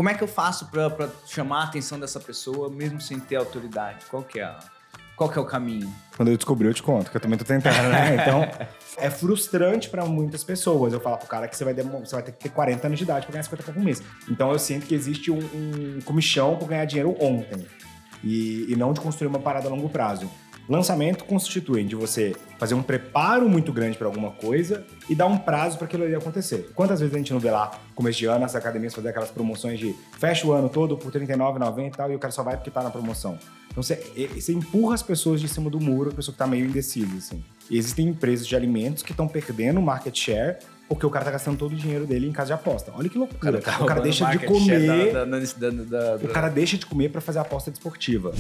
como é que eu faço pra chamar a atenção dessa pessoa mesmo sem ter autoridade? Qual que é o caminho? Quando eu descobrir, eu te conto, que eu também tô tentando, né? Então, é frustrante pra muitas pessoas. Eu falo pro cara que você vai ter que ter 40 anos de idade pra ganhar 50k por mês. Então, eu sinto que existe um comichão pra ganhar dinheiro ontem. E não de construir uma parada a longo prazo. Lançamento constitui de você fazer um preparo muito grande para alguma coisa e dar um prazo para aquilo ali acontecer. Quantas vezes a gente não vê lá, começo de ano, as academias fazer aquelas promoções de fecha o ano todo por R$ 39,90 e tal, e o cara só vai porque tá na promoção. Então você empurra as pessoas de cima do muro, a pessoa que tá meio indecisa, assim. E existem empresas de alimentos que estão perdendo market share porque o cara tá gastando todo o dinheiro dele em casa de aposta. Olha que loucura. O cara deixa de comer. O cara deixa de comer para fazer a aposta desportiva.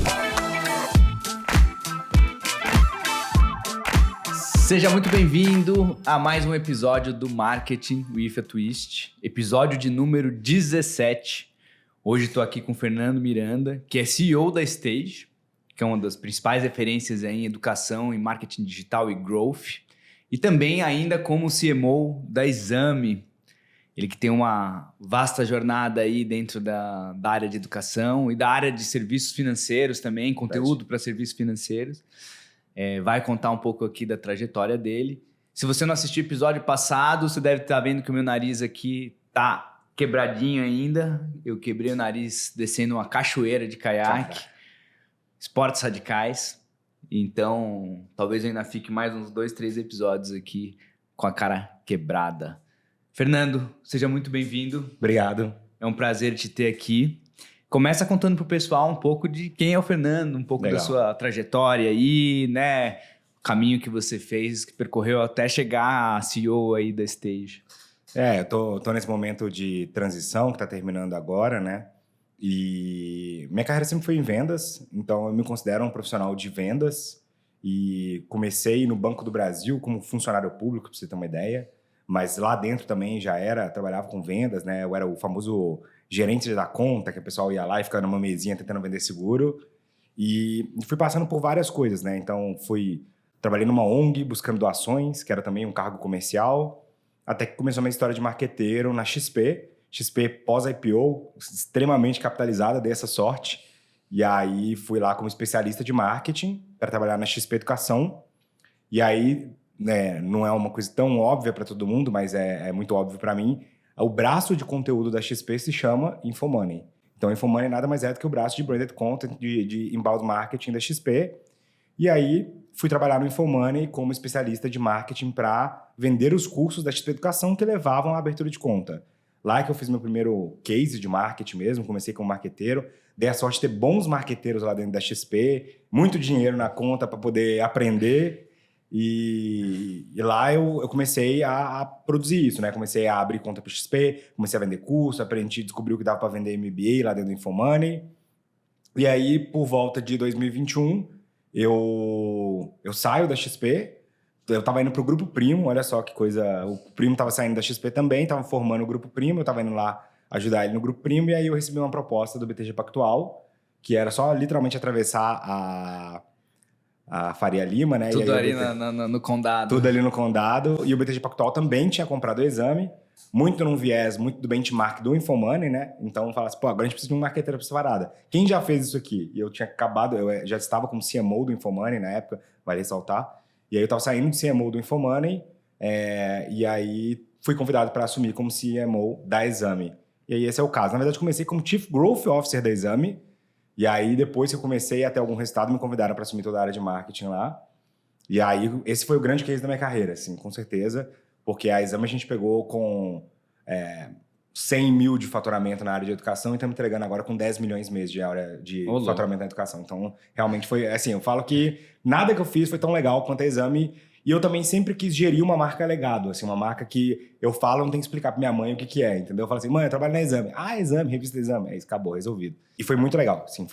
Seja muito bem-vindo a mais um episódio do Marketing with a Twist, episódio de número 17. Hoje estou aqui com o Fernando Miranda, que é CEO da Stage, que é uma das principais referências em educação, em marketing digital e growth, e também ainda como CMO da Exame, ele que tem uma vasta jornada aí dentro da área de educação e da área de serviços financeiros também, conteúdo para serviços financeiros. Vai contar um pouco aqui da trajetória dele. Se você não assistiu o episódio passado, você deve estar vendo que o meu nariz aqui tá quebradinho ainda. Eu quebrei o nariz descendo uma cachoeira de caiaque. Esportes radicais. Então, talvez eu ainda fique mais uns 2, 3 episódios aqui com a cara quebrada. Fernando, seja muito bem-vindo. Obrigado. É um prazer te ter aqui. Começa contando pro pessoal um pouco de quem é o Fernando, um pouco da sua trajetória aí, né? O caminho que você fez, que percorreu até chegar a CEO aí da Stage. Eu tô nesse momento de transição que tá terminando agora, né? E minha carreira sempre foi em vendas, então eu me considero um profissional de vendas e comecei no Banco do Brasil como funcionário público, pra você ter uma ideia, mas lá dentro também trabalhava com vendas, né? Eu era o famoso gerente da conta, que o pessoal ia lá e ficava numa mesinha tentando vender seguro. E fui passando por várias coisas, né? Então, trabalhei numa ONG, buscando doações, que era também um cargo comercial, até que começou a minha história de marqueteiro na XP. XP pós-IPO, extremamente capitalizada, dei essa sorte. E aí, fui lá como especialista de marketing para trabalhar na XP Educação. E aí, né, não é uma coisa tão óbvia para todo mundo, mas é muito óbvio para mim. O braço de conteúdo da XP se chama Infomoney. Então, Infomoney nada mais é do que o braço de branded content, de inbound marketing da XP. E aí, fui trabalhar no Infomoney como especialista de marketing para vender os cursos da XP Educação que levavam à abertura de conta. Lá que eu fiz meu primeiro case de marketing mesmo, comecei como marqueteiro. Dei a sorte de ter bons marqueteiros lá dentro da XP, muito dinheiro na conta para poder aprender. E lá eu comecei a produzir isso, né? Comecei a abrir conta para XP, comecei a vender curso, descobri que dava para vender MBA lá dentro do Infomoney. E aí, por volta de 2021, eu saio da XP. Eu estava indo para o Grupo Primo, olha só que coisa. O Primo estava saindo da XP também, estava formando o Grupo Primo, eu estava indo lá ajudar ele no Grupo Primo, e aí eu recebi uma proposta do BTG Pactual, que era só literalmente atravessar a Faria Lima, né? Tudo ali no condado. Tudo ali no condado. E o BTG Pactual também tinha comprado o Exame, muito num viés, muito do benchmark do Infomoney, né? Então, falasse, agora a gente precisa de um marqueteiro pra essa parada. Quem já fez isso aqui? E eu tinha acabado, eu já estava como CMO do Infomoney na época, vale ressaltar. E aí eu estava saindo de CMO do Infomoney, e aí fui convidado para assumir como CMO da Exame. E aí esse é o caso. Na verdade, eu comecei como Chief Growth Officer da Exame. E aí, depois que eu comecei a ter algum resultado, me convidaram para assumir toda a área de marketing lá. E aí, esse foi o grande case da minha carreira, assim, com certeza. Porque a Exame a gente pegou com 100 mil de faturamento na área de educação e estamos entregando agora com 10 milhões mês de faturamento na educação. Então, realmente foi... Assim, eu falo que nada que eu fiz foi tão legal quanto a Exame. E eu também sempre quis gerir uma marca legado, assim, uma marca que eu falo, não tenho que explicar pra minha mãe o que é, entendeu? Eu falo assim, mãe, eu trabalho na Exame. Ah, Exame, revista Exame. É isso, acabou, resolvido. E foi muito legal, assim,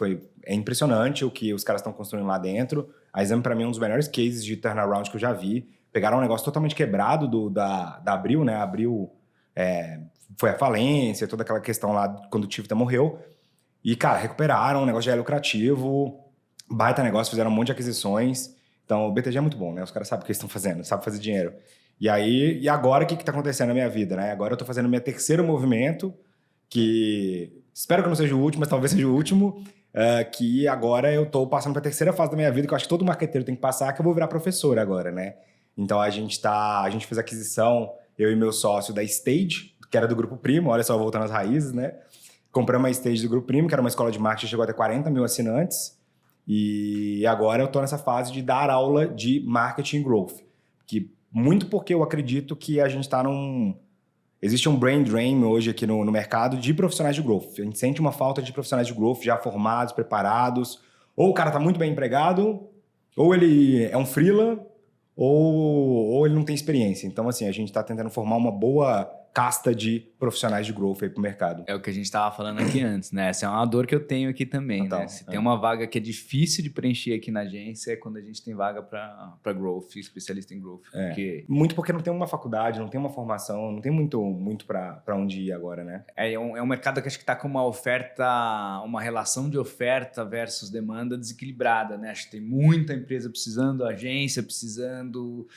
é impressionante o que os caras estão construindo lá dentro. A Exame, pra mim, é um dos melhores cases de turnaround que eu já vi. Pegaram um negócio totalmente quebrado da Abril, né? Abril foi a falência, toda aquela questão lá quando o Tivita morreu. E, cara, recuperaram, o negócio já é lucrativo, baita negócio, fizeram um monte de aquisições. Então, o BTG é muito bom, né? Os caras sabem o que eles estão fazendo, sabem fazer dinheiro. E agora, o que está acontecendo na minha vida, né? Agora eu estou fazendo meu terceiro movimento, que espero que não seja o último, mas talvez seja o último, que agora eu tô passando para a terceira fase da minha vida, que eu acho que todo marqueteiro tem que passar, que eu vou virar professor agora, né? Então a gente fez aquisição, eu e meu sócio, da Stage, que era do Grupo Primo, olha só, voltando às raízes, né? Compramos a Stage do Grupo Primo, que era uma escola de marketing, chegou a ter 40 mil assinantes, e agora eu tô nessa fase de dar aula de marketing growth, muito porque eu acredito que a gente está existe um brain drain hoje aqui no mercado de profissionais de growth. A gente sente uma falta de profissionais de growth já formados, preparados. Ou o cara está muito bem empregado, ou ele é um freela, ou ele não tem experiência. Então, assim, a gente está tentando formar uma boa casta de profissionais de growth aí pro mercado. É o que a gente estava falando aqui antes, né? Essa é uma dor que eu tenho aqui também, Então, né? Se tem uma vaga que é difícil de preencher aqui na agência, é quando a gente tem vaga para growth, especialista em growth. Muito porque não tem uma faculdade, não tem uma formação, não tem muito para onde ir agora, né? É um mercado que acho que está com uma relação de oferta versus demanda desequilibrada, né? Acho que tem muita empresa precisando, agência precisando,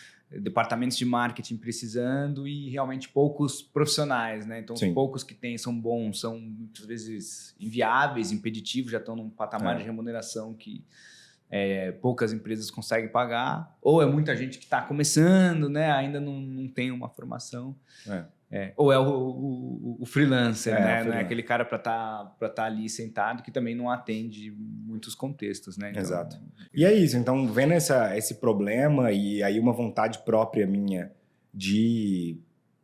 departamentos de marketing precisando e realmente poucos profissionais, né? Então, os poucos que tem são bons, são muitas vezes inviáveis, impeditivos, já estão num patamar de remuneração que poucas empresas conseguem pagar, ou é muita gente que está começando, né? Ainda não tem uma formação. Ou é o freelancer, né? Não é aquele cara para tá ali sentado que também não atende muitos contextos, né? Então, exato. E é isso. Então, vendo esse problema e aí uma vontade própria minha de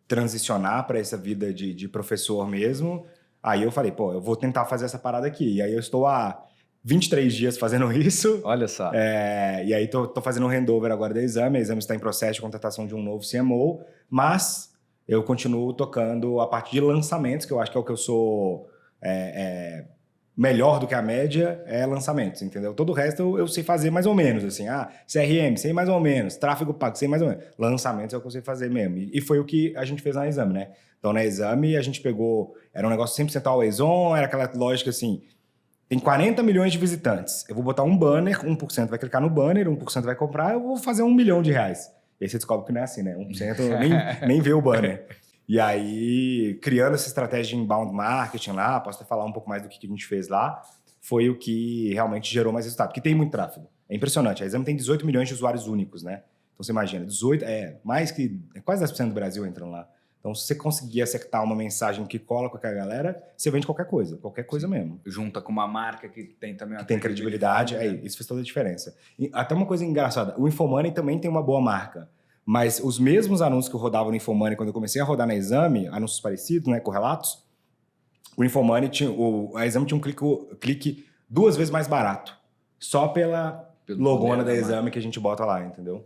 transicionar para essa vida de professor mesmo, aí eu falei, eu vou tentar fazer essa parada aqui. E aí eu estou há 23 dias fazendo isso. Olha só. E aí tô fazendo um handover agora da Exame. A Exame está em processo de contratação de um novo CMO, mas eu continuo tocando a parte de lançamentos, que eu acho que é o que eu sou melhor do que a média, é lançamentos, entendeu? Todo o resto eu sei fazer mais ou menos, assim. CRM, sei mais ou menos. Tráfego pago, sei mais ou menos. Lançamentos é o que eu sei fazer mesmo. E foi o que a gente fez na Exame, né? Então, na Exame, a gente pegou... Era um negócio 100% always on, era aquela lógica assim... Tem 40 milhões de visitantes. Eu vou botar um banner, 1% vai clicar no banner, 1% vai comprar, eu vou fazer R$1 milhão. E aí você descobre que não é assim, né? 1% nem vê o banner. E aí, criando essa estratégia de inbound marketing lá, posso até falar um pouco mais do que a gente fez lá, foi o que realmente gerou mais resultado. Porque tem muito tráfego. É impressionante. A Exame tem 18 milhões de usuários únicos, né? Então você imagina, 18, quase 10% do Brasil entrando lá. Então, se você conseguir acertar uma mensagem que cola com aquela galera, você vende qualquer coisa mesmo. Junta com uma marca que tem também uma credibilidade, isso faz toda a diferença. E até uma coisa engraçada, o Infomoney também tem uma boa marca, mas os mesmos anúncios que eu rodava no Infomoney quando eu comecei a rodar na Exame, anúncios parecidos, né, correlatos, o Infomoney a Exame tinha um clique 2 vezes mais barato, só pela logona da Exame que a gente bota lá, entendeu?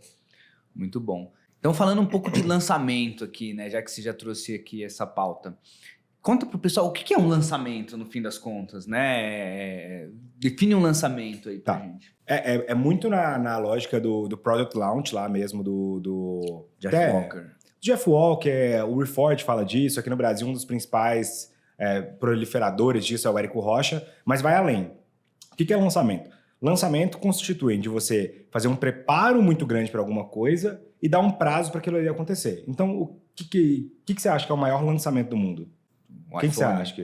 Muito bom. Então, falando um pouco de lançamento aqui, né? Já que você já trouxe aqui essa pauta. Conta pro pessoal o que é um lançamento, no fim das contas, né? Define um lançamento aí pra gente. É muito na lógica do Product Launch lá mesmo, do Jeff Walker. Jeff Walker, o Reforge fala disso. Aqui no Brasil, um dos principais proliferadores disso é o Érico Rocha, mas vai além. O que é lançamento? Lançamento constitui de você fazer um preparo muito grande para alguma coisa e dar um prazo para aquilo ali acontecer. Então, o que você acha que é o maior lançamento do mundo? Quem você acha que?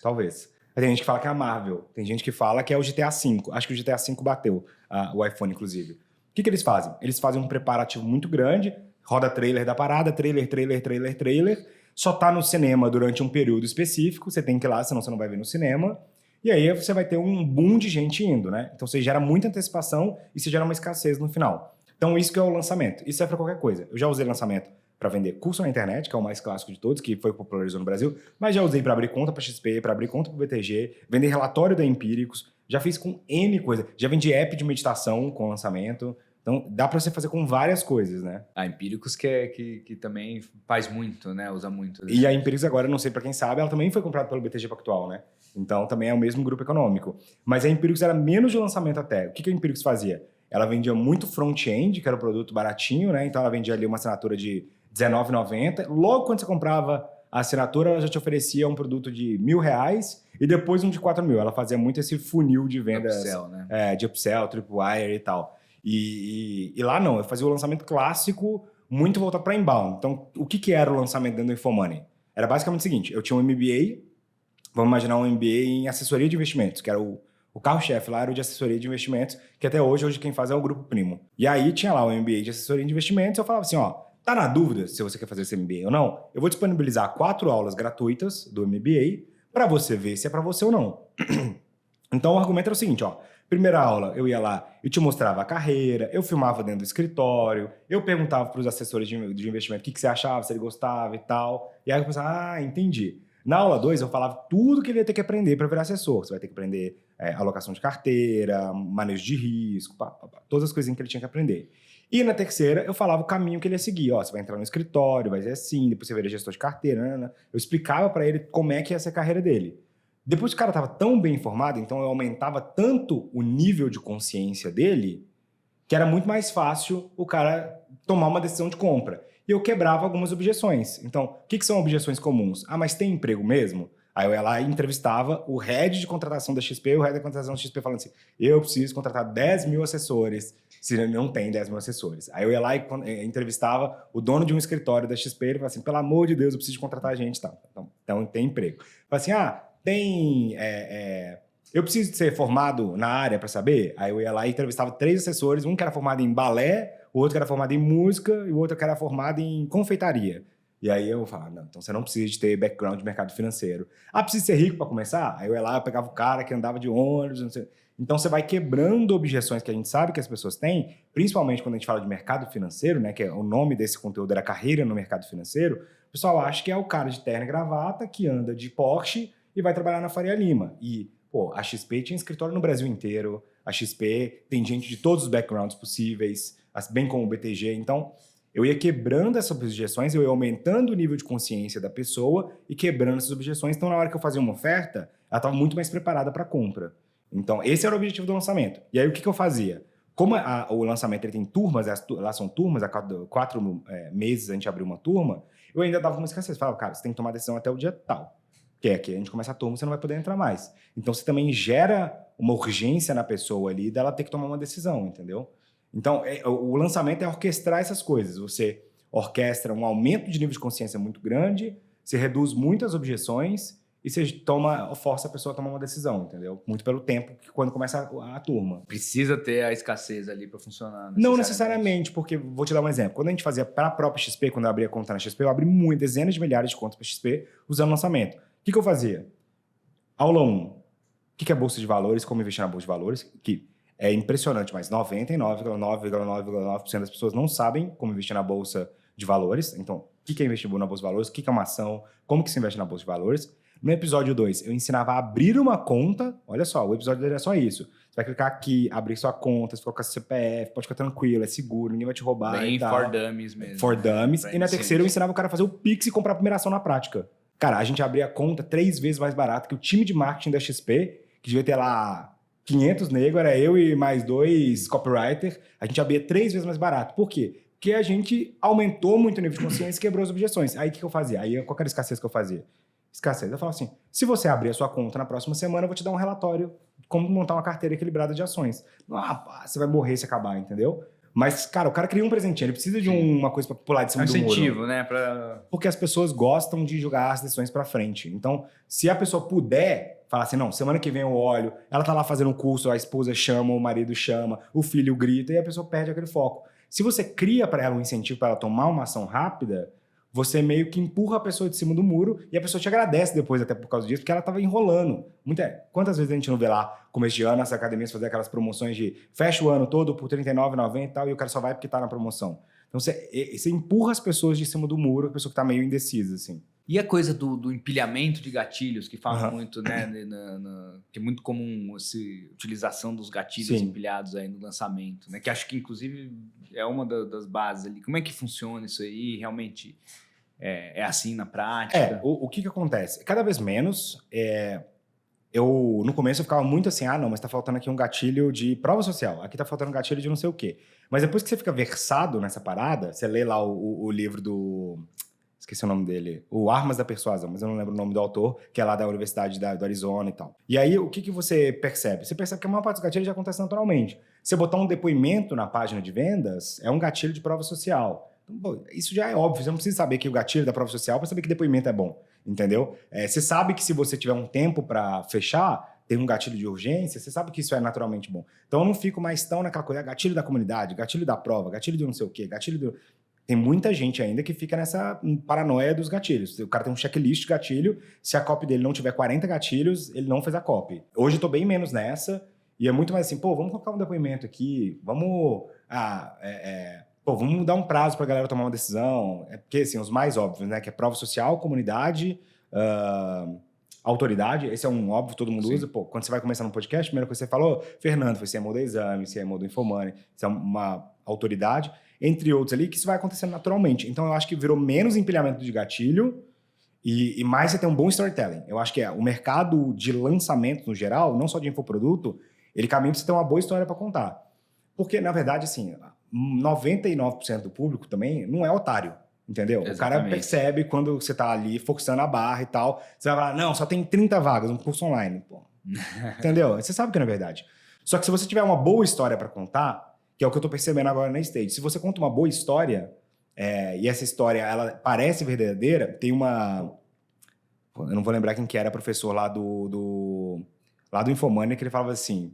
Talvez. Tem gente que fala que é a Marvel. Tem gente que fala que é o GTA V. Acho que o GTA V bateu o iPhone, inclusive. O que eles fazem? Eles fazem um preparativo muito grande, roda trailer da parada, trailer, só tá no cinema durante um período específico, você tem que ir lá, senão você não vai ver no cinema. E aí você vai ter um boom de gente indo, né? Então você gera muita antecipação e você gera uma escassez no final. Então isso que é o lançamento. Isso é para qualquer coisa. Eu já usei lançamento para vender curso na internet, que é o mais clássico de todos, que foi popularizado no Brasil, mas já usei para abrir conta para XP, para abrir conta para BTG, vender relatório da Empíricos, já fiz com N coisa. Já vendi app de meditação com lançamento. Então dá para você fazer com várias coisas, né? A Empíricos que também faz muito, né? Usa muito. E a Empíricos agora, não sei para quem sabe, ela também foi comprada pelo BTG Pactual, né? Então também é o mesmo grupo econômico. Mas a Empíricos era menos de lançamento até. O que a Empíricos fazia? Ela vendia muito front-end, que era um produto baratinho, né? Então ela vendia ali uma assinatura de R$19,90. Logo quando você comprava a assinatura, ela já te oferecia um produto de R$1.000 e depois um de R$4.000. Ela fazia muito esse funil de vendas. Upsell, né? De upsell, tripwire e tal. E lá não, eu fazia o lançamento clássico, muito voltado para inbound. Então, o que era o lançamento dentro do Infomoney? Era basicamente o seguinte, eu tinha um MBA, vamos imaginar um MBA em assessoria de investimentos, que era o carro-chefe lá era o de assessoria de investimentos, que até hoje quem faz é o Grupo Primo. E aí tinha lá o MBA de assessoria de investimentos, eu falava assim, ó, tá na dúvida se você quer fazer esse MBA ou não? Eu vou disponibilizar 4 aulas gratuitas do MBA para você ver se é para você ou não. Então o argumento era o seguinte, ó, primeira aula eu ia lá, eu te mostrava a carreira, eu filmava dentro do escritório, eu perguntava para os assessores de investimento o que você achava, se ele gostava e tal, e aí eu pensava, entendi. Na aula 2 eu falava tudo que ele ia ter que aprender para virar assessor, você vai ter que aprender alocação de carteira, manejo de risco, todas as coisinhas que ele tinha que aprender. E na terceira, eu falava o caminho que ele ia seguir. Ó, você vai entrar no escritório, vai ser assim, depois você vai ver gestor de carteira. Eu explicava para ele como é que ia ser a carreira dele. Depois que o cara estava tão bem informado, então eu aumentava tanto o nível de consciência dele, que era muito mais fácil o cara tomar uma decisão de compra. E eu quebrava algumas objeções. Então, o que são objeções comuns? Ah, mas tem emprego mesmo? Aí eu ia lá e entrevistava o head de contratação da XP, o head da contratação da XP falando assim, eu preciso contratar 10 mil assessores, se não tem 10 mil assessores. Aí eu ia lá e entrevistava o dono de um escritório da XP, ele falava assim, pelo amor de Deus, eu preciso de contratar gente. Tá. Então tem emprego. Fala assim, eu preciso de ser formado na área para saber? Aí eu ia lá e entrevistava 3 assessores, um que era formado em balé, o outro que era formado em música e o outro que era formado em confeitaria. E aí eu falava, não, então você não precisa de ter background de mercado financeiro. Ah, precisa ser rico para começar? Aí eu ia lá, eu pegava o cara que andava de ônibus, não sei. Então você vai quebrando objeções que a gente sabe que as pessoas têm, principalmente quando a gente fala de mercado financeiro, né, que é o nome desse conteúdo era carreira no mercado financeiro, o pessoal acha que é o cara de terno e gravata que anda de Porsche e vai trabalhar na Faria Lima. E, a XP tinha escritório no Brasil inteiro, a XP tem gente de todos os backgrounds possíveis, bem como o BTG, então eu ia quebrando essas objeções, eu ia aumentando o nível de consciência da pessoa e quebrando essas objeções. Então, na hora que eu fazia uma oferta, ela estava muito mais preparada para a compra. Então, esse era o objetivo do lançamento. E aí, o que eu fazia? Como o lançamento ele tem turmas, lá são turmas, a cada 4 meses a gente abriu uma turma, eu ainda dava uma escassez. Falava, cara, você tem que tomar decisão até o dia tal. Que é que a gente começa a turma, você não vai poder entrar mais. Então, você também gera uma urgência na pessoa ali dela ter que tomar uma decisão, entendeu? Então, o lançamento é orquestrar essas coisas. Você orquestra um aumento de nível de consciência muito grande, você reduz muitas objeções e você força a pessoa a tomar uma decisão, entendeu? Muito pelo tempo que quando começa a turma. Precisa ter a escassez ali para funcionar. Não necessariamente, porque vou te dar um exemplo. Quando a gente fazia para a própria XP, quando eu abria conta na XP, eu abri dezenas de milhares de contas para XP usando lançamento. O que eu fazia? Aula 1. O que é Bolsa de Valores, como investir na Bolsa de Valores, que é impressionante, mas 99,9% das pessoas não sabem como investir na Bolsa de Valores. Então, o que é investir na Bolsa de Valores? O que é uma ação? Como que se investe na Bolsa de Valores? No episódio 2, eu ensinava a abrir uma conta. Olha só, o episódio dele é só isso. Você vai clicar aqui, abrir sua conta, você coloca seu CPF, pode ficar tranquilo, é seguro, ninguém vai te roubar Bem e tal. For Dummies mesmo. For Dummies. E na terceira, eu ensinava o cara a fazer o Pix e comprar a primeira ação na prática. Cara, a gente abria a conta 3 vezes mais barato que o time de marketing da XP, que devia ter lá 500 negros, era eu e mais 2 copywriter, a gente abria 3 vezes mais barato. Por quê? Porque a gente aumentou muito o nível de consciência e quebrou as objeções. Aí o que eu fazia? Aí qual era a escassez que eu fazia? Escassez. Eu falava assim, se você abrir a sua conta na próxima semana, eu vou te dar um relatório de como montar uma carteira equilibrada de ações. Você vai morrer se acabar, entendeu? Mas, cara, o cara cria um presentinho, ele precisa de uma coisa pra pular de cima do muro. Incentivo, né? Porque as pessoas gostam de jogar as decisões pra frente. Então, se a pessoa puder falar assim, não, semana que vem eu olho, ela tá lá fazendo um curso, a esposa chama, o marido chama, o filho grita e a pessoa perde aquele foco. Se você cria para ela um incentivo para ela tomar uma ação rápida, você meio que empurra a pessoa de cima do muro e a pessoa te agradece depois até por causa disso, porque ela estava enrolando. Quantas vezes a gente não vê lá, começo de ano, as academias fazer aquelas promoções de fecha o ano todo por R$ 39,90 e tal, e o cara só vai porque está na promoção. Então você empurra as pessoas de cima do muro, a pessoa que está meio indecisa, assim. E a coisa do empilhamento de gatilhos, que falam muito, né? Que é muito comum essa utilização dos gatilhos empilhados aí no lançamento, né? Que acho que, inclusive, é uma das bases ali. Como é que funciona isso aí? Realmente é assim na prática? O que acontece? Cada vez menos. No começo eu ficava muito assim, não, mas tá faltando aqui um gatilho de prova social, aqui tá faltando um gatilho de não sei o quê. Mas depois que você fica versado nessa parada, você lê lá o livro do... Esqueci o nome dele. O Armas da Persuasão, mas eu não lembro o nome do autor, que é lá da Universidade do Arizona e tal. E aí, o que você percebe? Você percebe que a maior parte dos gatilhos já acontece naturalmente. Você botar um depoimento na página de vendas é um gatilho de prova social. Então, isso já é óbvio, você não precisa saber que o gatilho da prova social para saber que depoimento é bom. entendeu? Você sabe que se você tiver um tempo para fechar, tem um gatilho de urgência, você sabe que isso é naturalmente bom. Então eu não fico mais tão naquela coisa, gatilho da comunidade, gatilho da prova, gatilho de não sei o quê, gatilho do... Tem muita gente ainda que fica nessa paranoia dos gatilhos. O cara tem um checklist de gatilho, se a copy dele não tiver 40 gatilhos, ele não fez a copy. Hoje eu tô bem menos nessa, e é muito mais assim, pô, vamos colocar um depoimento aqui, vamos... vamos dar um prazo pra galera tomar uma decisão. É porque, assim, os mais óbvios, né? Que é prova social, comunidade, autoridade. Esse é um óbvio, todo mundo usa. Pô, quando você vai começar no podcast, a primeira coisa que você falou, Fernando, foi CMO do exame, CMO do Infomoney, isso é uma autoridade, entre outros ali, que isso vai acontecendo naturalmente. Então, eu acho que virou menos empilhamento de gatilho e mais você tem um bom storytelling. Eu acho que o mercado de lançamento, no geral, não só de infoproduto, ele caminha para você ter uma boa história para contar. Porque, na verdade, assim, 99% do público também não é otário, entendeu? Exatamente. O cara percebe quando você tá ali forçando a barra e tal. Você vai falar, não, só tem 30 vagas, um curso online. Pô. Entendeu? Você sabe que não é verdade. Só que se você tiver uma boa história para contar, que é o que eu tô percebendo agora na Stage, se você conta uma boa história, e essa história ela parece verdadeira, tem uma... Eu não vou lembrar quem que era professor lá do Infomoney, que ele falava assim...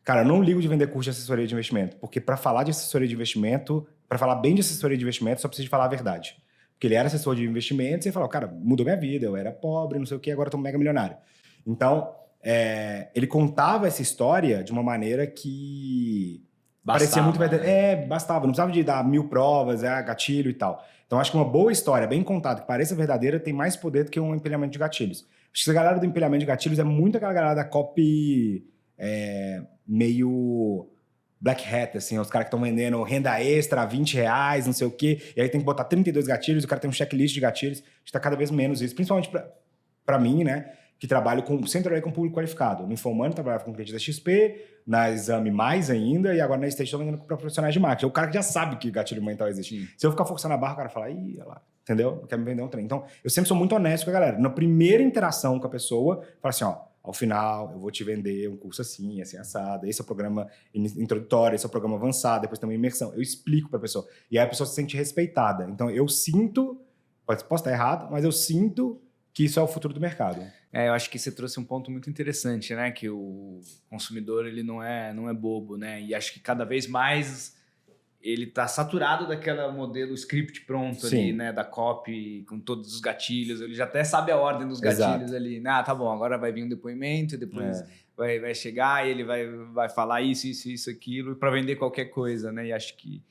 Cara, eu não ligo de vender curso de assessoria de investimento, porque para falar de assessoria de investimento, para falar bem de assessoria de investimento, só precisa de falar a verdade. Porque ele era assessor de investimentos e ele falou, cara, mudou minha vida, eu era pobre, não sei o quê, agora eu tô mega milionário. Então, ele contava essa história de uma maneira que parecia muito verdadeira. Bastava, não precisava de dar 1000 provas, gatilho e tal. Então, acho que uma boa história, bem contada, que pareça verdadeira, tem mais poder do que um empilhamento de gatilhos. Acho que essa galera do empilhamento de gatilhos é muito aquela galera da copy... meio black hat, assim, os caras que estão vendendo renda extra, R$20, não sei o quê, e aí tem que botar 32 gatilhos, o cara tem um checklist de gatilhos, está cada vez menos isso, principalmente para mim, né, que trabalho sempre trabalhei com público qualificado. No Infomoney trabalhava com cliente da XP, na Exame mais ainda, e agora na Stage estou vendendo para profissionais de marketing. É o cara que já sabe que gatilho mental existe. Se eu ficar forçando a barra, o cara fala, ih, olha lá, entendeu? Quer me vender um trem. Então, eu sempre sou muito honesto com a galera. Na primeira interação com a pessoa, fala assim, ó, ao final, eu vou te vender um curso assim, assim, assado. Esse é o programa introdutório, esse é o programa avançado, depois tem uma imersão. Eu explico para a pessoa. E aí a pessoa se sente respeitada. Então, eu sinto, posso estar errado, mas eu sinto que isso é o futuro do mercado. Eu acho que você trouxe um ponto muito interessante, né? Que o consumidor, ele não é bobo, né? E acho que cada vez mais ele tá saturado daquela modelo script pronto ali, né? Da copy, com todos os gatilhos. Ele já até sabe a ordem dos gatilhos ali. Ah, tá bom, agora vai vir um depoimento, depois vai chegar e ele vai falar isso, aquilo, para vender qualquer coisa, né? E acho que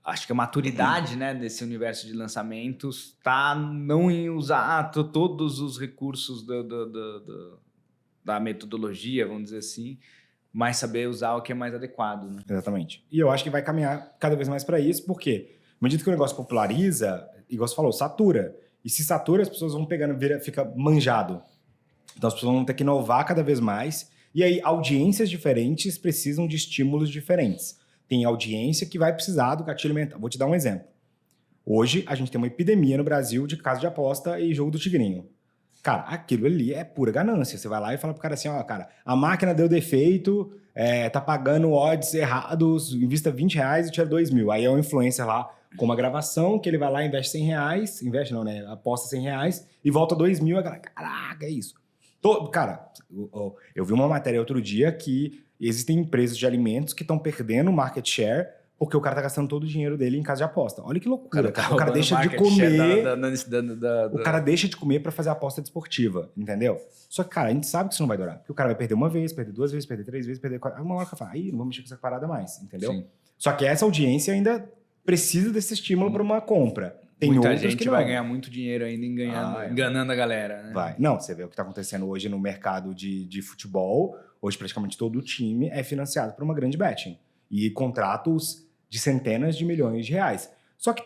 acho que a maturidade, né, desse universo de lançamentos tá não em usar todos os recursos da metodologia, vamos dizer assim, mas saber usar o que é mais adequado, né? Exatamente. E eu acho que vai caminhar cada vez mais para isso, porque à medida que o negócio populariza, igual você falou, satura. E se satura, as pessoas vão pegando, fica manjado. Então as pessoas vão ter que inovar cada vez mais. E aí audiências diferentes precisam de estímulos diferentes. Tem audiência que vai precisar do gatilho mental. Vou te dar um exemplo. Hoje, a gente tem uma epidemia no Brasil de casa de aposta e jogo do tigrinho. Cara, aquilo ali é pura ganância. Você vai lá e fala pro cara assim, ó, cara, a máquina deu defeito, tá pagando odds errados, invista R$20 e tira 2.000. Aí é um influencer lá com uma gravação que ele vai lá e investe R$100, investe não, né? Aposta R$100 e volta 2.000. A galera, caraca, é isso. Cara, eu vi uma matéria outro dia que existem empresas de alimentos que estão perdendo market share porque o cara tá gastando todo o dinheiro dele em casa de aposta. Olha que loucura. O cara deixa de comer. O cara deixa de comer para fazer aposta desportiva, entendeu? Só que, cara, a gente sabe que isso não vai durar. Porque o cara vai perder uma vez, perder 2 vezes, perder 3 vezes, perder 4. Uma hora que fala, não vou mexer com essa parada mais, entendeu? Sim. Só que essa audiência ainda precisa desse estímulo para uma compra. Tem muita gente vai ganhar muito dinheiro ainda enganando a galera, né? Vai. Não, você vê o que está acontecendo hoje no mercado de futebol. Hoje, praticamente todo o time é financiado por uma grande betting. E contratos de centenas de milhões de reais. Só que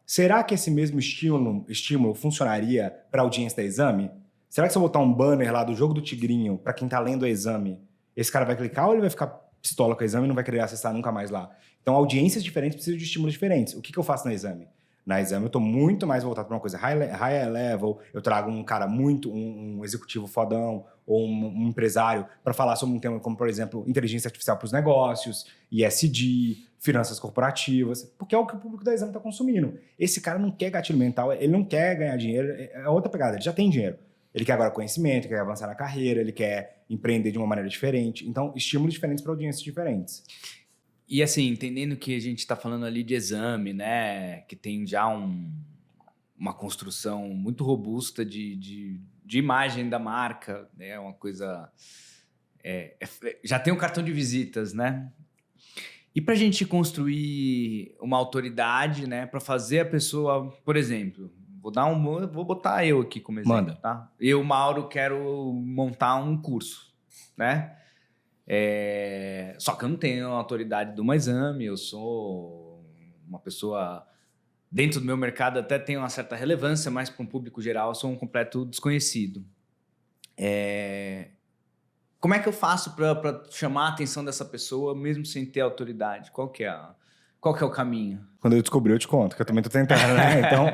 será que esse mesmo estímulo funcionaria para a audiência da Exame? Será que se eu botar um banner lá do jogo do Tigrinho para quem está lendo a Exame, esse cara vai clicar ou ele vai ficar pistola com a Exame e não vai querer acessar nunca mais lá? Então, audiências diferentes precisam de estímulos diferentes. O que eu faço na Exame? Na Exame eu estou muito mais voltado para uma coisa high level, eu trago um cara um executivo fodão ou um empresário para falar sobre um tema como, por exemplo, inteligência artificial para os negócios, ESG, finanças corporativas, porque é o que o público da Exame está consumindo. Esse cara não quer gatilho mental, ele não quer ganhar dinheiro, é outra pegada, ele já tem dinheiro. Ele quer agora conhecimento, quer avançar na carreira, ele quer empreender de uma maneira diferente. Então, estímulos diferentes para audiências diferentes. E assim, entendendo que a gente está falando ali de Exame, né? Que tem já uma construção muito robusta de imagem da marca, né? Uma coisa... já tem um cartão de visitas, né? E para a gente construir uma autoridade, né? Para fazer a pessoa, por exemplo... Vou botar eu aqui como exemplo, Manda. tá? Eu, Mauro, quero montar um curso, né? Só que eu não tenho a autoridade de um Exame, eu sou uma pessoa... Dentro do meu mercado até tenho uma certa relevância, mas para um público geral eu sou um completo desconhecido. Como é que eu faço para chamar a atenção dessa pessoa, mesmo sem ter autoridade? Qual que é o caminho? Quando eu descobri, eu te conto, que eu também tô tentando, né? Então,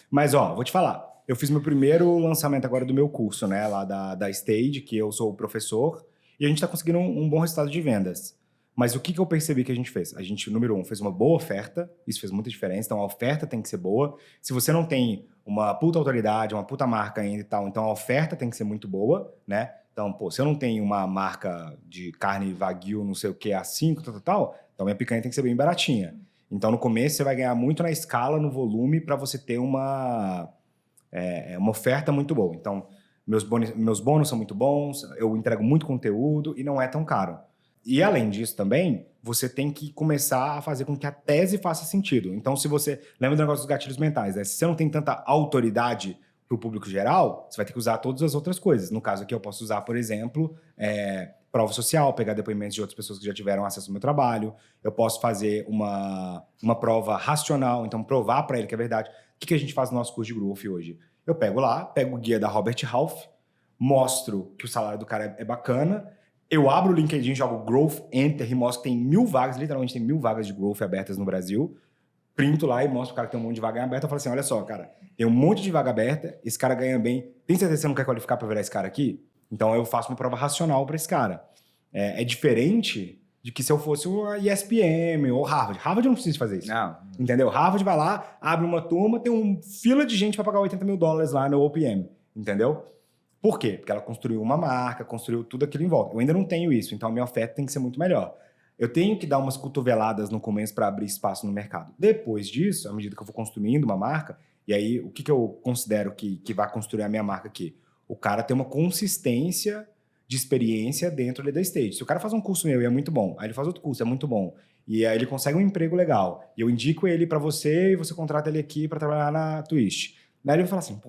mas, vou te falar. Eu fiz meu primeiro lançamento agora do meu curso, né? Lá da Stage, que eu sou o professor, e a gente tá conseguindo um bom resultado de vendas. Mas o que eu percebi que a gente fez? A gente, número 1, fez uma boa oferta, isso fez muita diferença, então a oferta tem que ser boa. Se você não tem uma puta autoridade, uma puta marca ainda e tal, então a oferta tem que ser muito boa, né? Então, se eu não tenho uma marca de carne wagyu, não sei o que, A5, tal, então minha picanha tem que ser bem baratinha. Então, no começo, você vai ganhar muito na escala, no volume, para você ter uma oferta muito boa. Então, meus bônus são muito bons, eu entrego muito conteúdo e não é tão caro. E, além disso, também, você tem que começar a fazer com que a tese faça sentido. Então, se você... Lembra do negócio dos gatilhos mentais, né? Se você não tem tanta autoridade para o público geral, você vai ter que usar todas as outras coisas. No caso aqui, eu posso usar, por exemplo... prova social, pegar depoimentos de outras pessoas que já tiveram acesso ao meu trabalho. Eu posso fazer uma prova racional, então provar para ele que é verdade. O que a gente faz no nosso curso de Growth hoje? Eu pego o guia da Robert Half, mostro que o salário do cara é bacana, eu abro o LinkedIn, jogo Growth, Enter e mostro que tem 1000 vagas, literalmente tem 1000 vagas de Growth abertas no Brasil. Printo lá e mostro pro cara que tem um monte de vaga aberta. Eu falo assim, olha só, cara, tem um monte de vaga aberta, esse cara ganha bem. Tem certeza que você não quer qualificar para virar esse cara aqui? Então, eu faço uma prova racional para esse cara. É diferente de que se eu fosse uma ESPM ou Harvard. Harvard eu não preciso fazer isso. Não. Entendeu? Harvard vai lá, abre uma turma, tem uma fila de gente para pagar $80 mil lá no OPM. Entendeu? Por quê? Porque ela construiu uma marca, construiu tudo aquilo em volta. Eu ainda não tenho isso, então a minha oferta tem que ser muito melhor. Eu tenho que dar umas cotoveladas no começo para abrir espaço no mercado. Depois disso, à medida que eu vou construindo uma marca, e aí o que eu considero que vai construir a minha marca aqui? O cara tem uma consistência de experiência dentro da Stage. Se o cara faz um curso meu e é muito bom, aí ele faz outro curso, é muito bom, e aí ele consegue um emprego legal, e eu indico ele para você e você contrata ele aqui para trabalhar na Twist. Daí ele vai falar assim,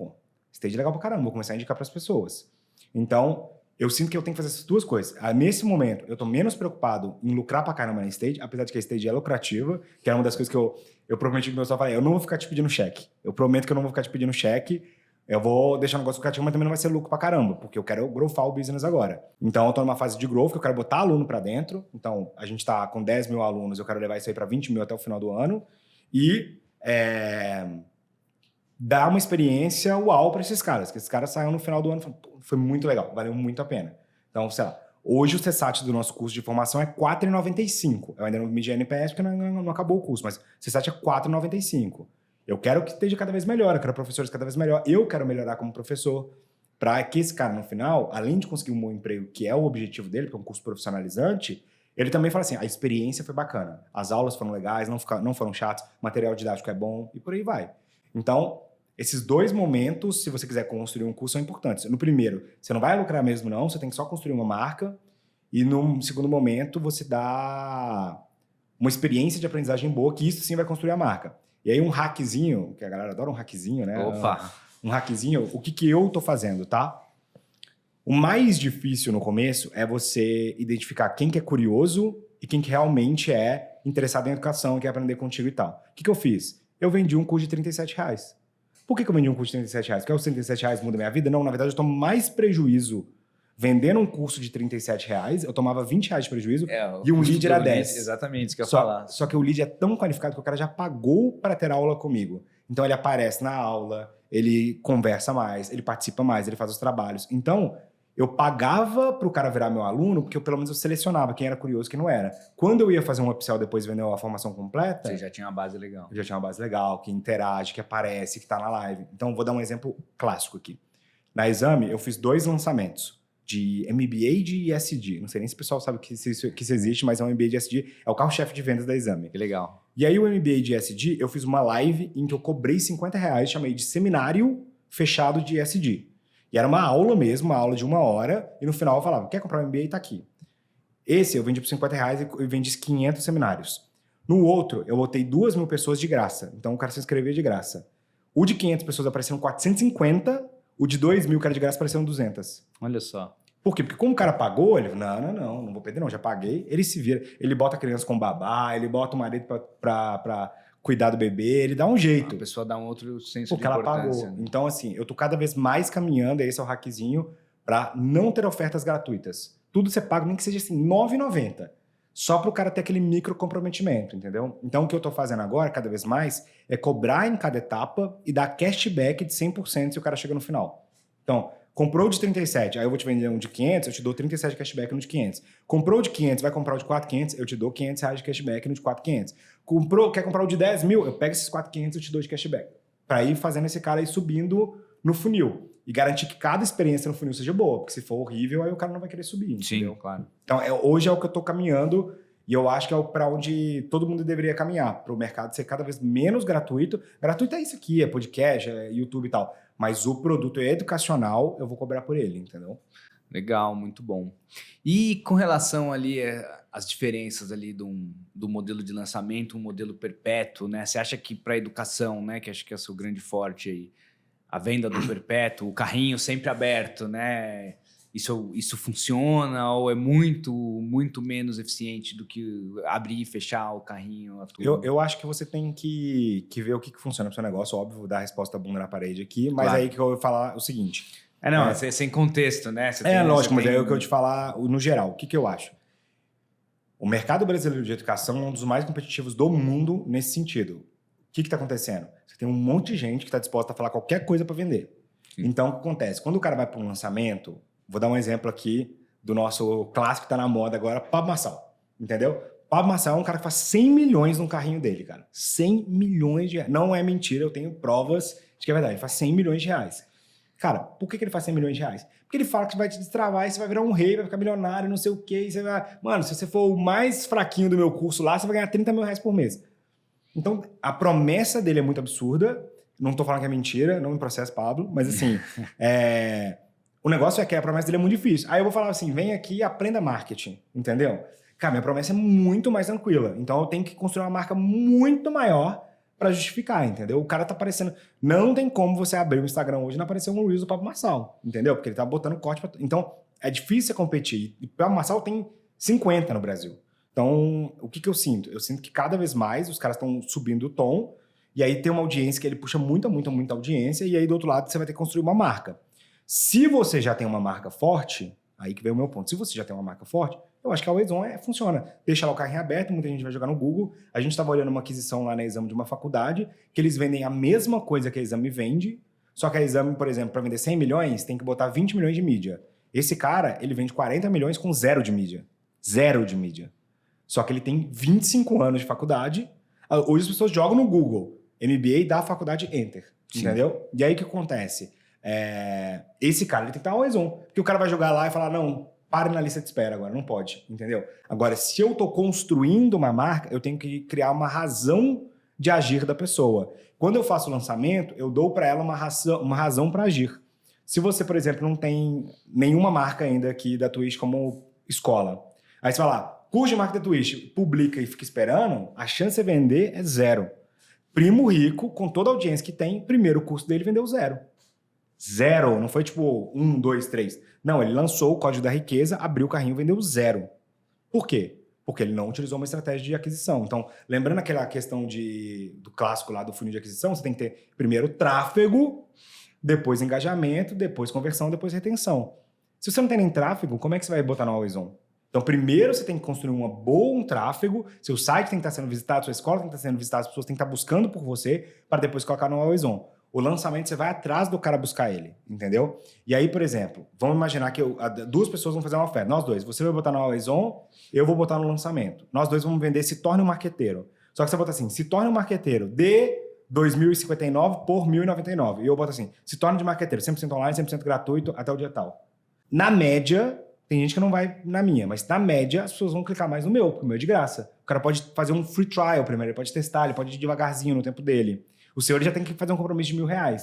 Stage é legal pra caramba, vou começar a indicar para as pessoas. Então, eu sinto que eu tenho que fazer essas duas coisas. Nesse momento, eu tô menos preocupado em lucrar pra caramba na Stage, apesar de que a Stage é lucrativa, que é uma das coisas que eu prometi pro meu pessoal, eu não vou ficar te pedindo cheque. Eu prometo que eu não vou ficar te pedindo cheque. Eu vou deixar o negócio lucrativo, mas também não vai ser lucro pra caramba, porque eu quero growthar o business agora. Então, eu tô numa fase de growth, que eu quero botar aluno pra dentro. Então, a gente tá com 10 mil alunos, eu quero levar isso aí pra 20 mil até o final do ano. E dar uma experiência uau pra esses caras, que esses caras saiam no final do ano e falam, foi muito legal, valeu muito a pena. Então, sei lá, hoje o CSAT do nosso curso de formação é R$4,95. Eu ainda não medi NPS porque não acabou o curso, mas o CSAT é R$4,95. Eu quero que esteja cada vez melhor, eu quero professores cada vez melhor, eu quero melhorar como professor, para que esse cara, no final, além de conseguir um bom emprego, que é o objetivo dele, porque é um curso profissionalizante, ele também fala assim, a experiência foi bacana, as aulas foram legais, não foram chatas, material didático é bom, e por aí vai. Então, esses dois momentos, se você quiser construir um curso, são importantes. No primeiro, você não vai lucrar mesmo não, você tem que só construir uma marca, e no segundo momento, você dá uma experiência de aprendizagem boa, que isso sim vai construir a marca. E aí um hackzinho, que a galera adora um hackzinho, né? Opa! Um hackzinho, o que eu tô fazendo, tá? O mais difícil no começo é você identificar quem que é curioso e quem que realmente é interessado em educação e quer aprender contigo e tal. O que eu fiz? Eu vendi um curso de R$37. Por que eu vendi um curso de R$37? Porque os R$37 muda a minha vida? Não, na verdade eu tomo mais prejuízo vendendo um curso de R$37, eu tomava R$20 de prejuízo e um lead era 10. Exatamente, isso que eu ia falar. Só que o lead é tão qualificado que o cara já pagou para ter aula comigo. Então ele aparece na aula, ele conversa mais, ele participa mais, ele faz os trabalhos. Então eu pagava para o cara virar meu aluno, porque pelo menos eu selecionava quem era curioso e quem não era. Quando eu ia fazer um upsell depois vender a formação completa... Você já tinha uma base legal. Eu já tinha uma base legal, que interage, que aparece, que está na live. Então vou dar um exemplo clássico aqui. Na Exame, eu fiz 2 lançamentos de MBA e de ESG. Não sei nem se o pessoal sabe que isso existe, mas é um MBA de ESG, é o carro-chefe de vendas da Exame. Que legal. E aí o MBA de ESG, eu fiz uma live em que eu cobrei R$50, chamei de seminário fechado de ESG. E era uma aula mesmo, uma aula de 1 hora, e no final eu falava, quer comprar um MBA? Tá aqui. Esse eu vendi por R$50 e vendi 500 seminários. No outro, eu botei 2.000 pessoas de graça. Então o cara se inscrevia de graça. O de 500 pessoas apareceram 450, o de 2.000 que era de graça apareceram 200. Olha só. Por quê? Porque como o cara pagou, ele falou, não vou perder não, já paguei. Ele se vira, ele bota a criança com babá, ele bota o marido pra cuidar do bebê, ele dá um jeito. A pessoa dá um outro senso Porque de importância. ela pagou. Né? Então, assim, eu tô cada vez mais caminhando, esse é o hackzinho, pra não ter ofertas gratuitas. Tudo você paga, nem que seja assim, R$ 9,90. Só para o cara ter aquele micro comprometimento, entendeu? Então, o que eu tô fazendo agora, cada vez mais, é cobrar em cada etapa e dar cashback de 100% se o cara chega no final. Então, comprou o de 37, aí eu vou te vender um de 500, eu te dou 37 de cashback no de 500. Comprou o de 500, vai comprar o de 4.500, eu te dou R$500 de cashback no de 4.500. Quer comprar o de 10.000, eu pego esses 4.500 e eu te dou de cashback. Para ir fazendo esse cara aí subindo no funil. E garantir que cada experiência no funil seja boa, porque se for horrível, aí o cara não vai querer subir, entendeu? Sim, claro. Então, hoje é o que eu tô caminhando e eu acho que é para onde todo mundo deveria caminhar, para o mercado ser cada vez menos gratuito. Gratuito é isso aqui, é podcast, é YouTube e tal. Mas o produto é educacional, eu vou cobrar por ele, entendeu? Legal, muito bom. E com relação ali às diferenças ali do modelo de lançamento, um modelo perpétuo, né? Você acha que para a educação, né, que acho que é o seu grande forte aí, a venda do perpétuo, o carrinho sempre aberto, né? Isso funciona ou é muito menos eficiente do que abrir e fechar o carrinho? Eu acho que você tem que ver o que funciona para o seu negócio. Óbvio, vou dar a resposta bunda na parede aqui, mas Claro. aí que eu vou falar o seguinte. Sem contexto, né? Lógico, mas aí é o que eu te falar no geral. O que eu acho? O mercado brasileiro de educação é um dos mais competitivos do mundo nesse sentido. O que está acontecendo? Você tem um monte de gente que está disposta a falar qualquer coisa para vender. Sim. Então, o que acontece? Quando o cara vai para um lançamento, vou dar um exemplo aqui do nosso clássico que está na moda agora, Pablo Marçal. Entendeu? Pablo Marçal é um cara que faz 100 milhões no carrinho dele, cara. 100 milhões de reais. Não é mentira, eu tenho provas de que é verdade. Ele faz 100 milhões de reais. Cara, por que ele faz 100 milhões de reais? Porque ele fala que vai te destravar e você vai virar um rei, vai ficar milionário, não sei o quê. E você vai... Mano, se você for o mais fraquinho do meu curso lá, você vai ganhar 30 mil reais por mês. Então, a promessa dele é muito absurda. Não tô falando que é mentira, não me processa, Pablo. Mas assim, o negócio é que a promessa dele é muito difícil. Aí eu vou falar assim, vem aqui e aprenda marketing, entendeu? Cara, minha promessa é muito mais tranquila. Então, eu tenho que construir uma marca muito maior para justificar, entendeu? O cara tá aparecendo... Não tem como você abrir o Instagram hoje e não aparecer um Reels do Pablo Marçal, entendeu? Porque ele tá botando corte pra... Então, é difícil você competir. E o Pablo Marçal tem 50 no Brasil. Então, o que eu sinto? Eu sinto que cada vez mais os caras estão subindo o tom e aí tem uma audiência que ele puxa muita audiência e aí do outro lado você vai ter que construir uma marca. Se você já tem uma marca forte, aí que vem o meu ponto. Se você já tem uma marca forte, eu acho que a Wayzon funciona. Deixa lá o carrinho aberto, muita gente vai jogar no Google. A gente estava olhando uma aquisição lá na Exame de uma faculdade, que eles vendem a mesma coisa que a Exame vende, só que a Exame, por exemplo, para vender 100 milhões, tem que botar 20 milhões de mídia. Esse cara, ele vende 40 milhões com 0 de mídia. 0 de mídia. Só que ele tem 25 anos de faculdade. Hoje as pessoas jogam no Google, MBA da faculdade Enter. Sim. Entendeu? E aí o que acontece? Esse cara, ele tem que estar Wayzon. Porque o cara vai jogar lá e falar, não... Pare na lista de espera agora, não pode, entendeu? Agora, se eu estou construindo uma marca, eu tenho que criar uma razão de agir da pessoa. Quando eu faço o lançamento, eu dou para ela uma razão para agir. Se você, por exemplo, não tem nenhuma marca ainda aqui da Twitch como escola, aí você vai lá, curso de marca da Twitch, publica e fica esperando, a chance de vender é 0. Primo Rico, com toda a audiência que tem, primeiro curso dele vendeu 0. 0, não foi tipo 1, 2, 3. Não, ele lançou o código da riqueza, abriu o carrinho e vendeu 0. Por quê? Porque ele não utilizou uma estratégia de aquisição. Então, lembrando aquela questão do clássico lá do funil de aquisição, você tem que ter primeiro tráfego, depois engajamento, depois conversão, depois retenção. Se você não tem nem tráfego, como é que você vai botar no Wayzon? Então, primeiro você tem que construir um tráfego, seu site tem que estar sendo visitado, sua escola tem que estar sendo visitada, as pessoas têm que estar buscando por você para depois colocar no Always On. O lançamento, você vai atrás do cara buscar ele, entendeu? E aí, por exemplo, vamos imaginar que duas pessoas vão fazer uma oferta, nós dois. Você vai botar no Always On, eu vou botar no lançamento. Nós dois vamos vender Se Torne um Marqueteiro. Só que você bota assim, Se Torne um Marqueteiro de 2.059 por 1.099. E eu boto assim, Se Torne de Marqueteiro, 100% online, 100% gratuito, até o dia tal. Na média, tem gente que não vai na minha, mas na média as pessoas vão clicar mais no meu, porque o meu é de graça. O cara pode fazer um free trial primeiro, ele pode testar, ele pode ir devagarzinho no tempo dele. O seu ele já tem que fazer um compromisso de R$1.000.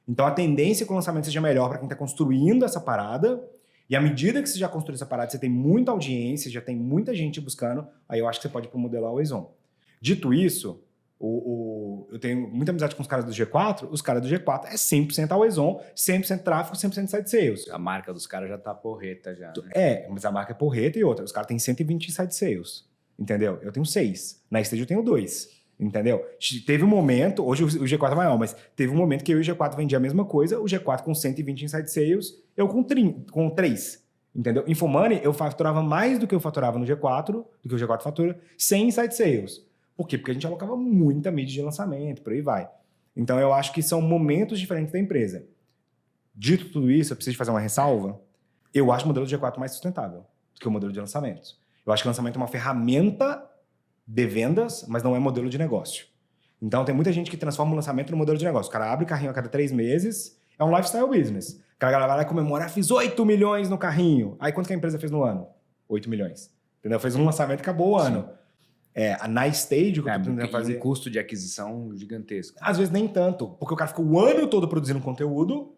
Então a tendência é que o lançamento seja melhor para quem está construindo essa parada. E à medida que você já construiu essa parada, você tem muita audiência, já tem muita gente buscando, aí eu acho que você pode ir para o modelo Always On. Dito isso, eu tenho muita amizade com os caras do G4, os caras do G4 é 100% Always On, 100% tráfego, 100% site sales. A marca dos caras já tá porreta já. Né? É, mas a marca é porreta e outra. Os caras têm 120 site sales, entendeu? Eu tenho 6. Na Stage eu tenho 2. Entendeu? Teve um momento, hoje o G4 é maior, mas teve um momento que eu e o G4 vendia a mesma coisa, o G4 com 120 inside sales, eu com 3. Entendeu? Infomoney, eu faturava mais do que eu faturava no G4, do que o G4 fatura, sem inside sales. Por quê? Porque a gente alocava muita mídia de lançamento, por aí vai. Então eu acho que são momentos diferentes da empresa. Dito tudo isso, eu preciso fazer uma ressalva. Eu acho o modelo do G4 mais sustentável do que o modelo de lançamentos. Eu acho que o lançamento é uma ferramenta de vendas, mas não é modelo de negócio. Então, tem muita gente que transforma o lançamento no modelo de negócio. O cara abre o carrinho a cada 3 meses, é um lifestyle business. O cara vai lá e comemora, fiz 8 milhões no carrinho. Aí, quanto que a empresa fez no ano? 8 milhões. Entendeu? Fez um lançamento e acabou o ano. Na Stage, o que eu tô tentando fazer... um custo de aquisição gigantesco. Às vezes nem tanto, porque o cara fica o ano todo produzindo conteúdo,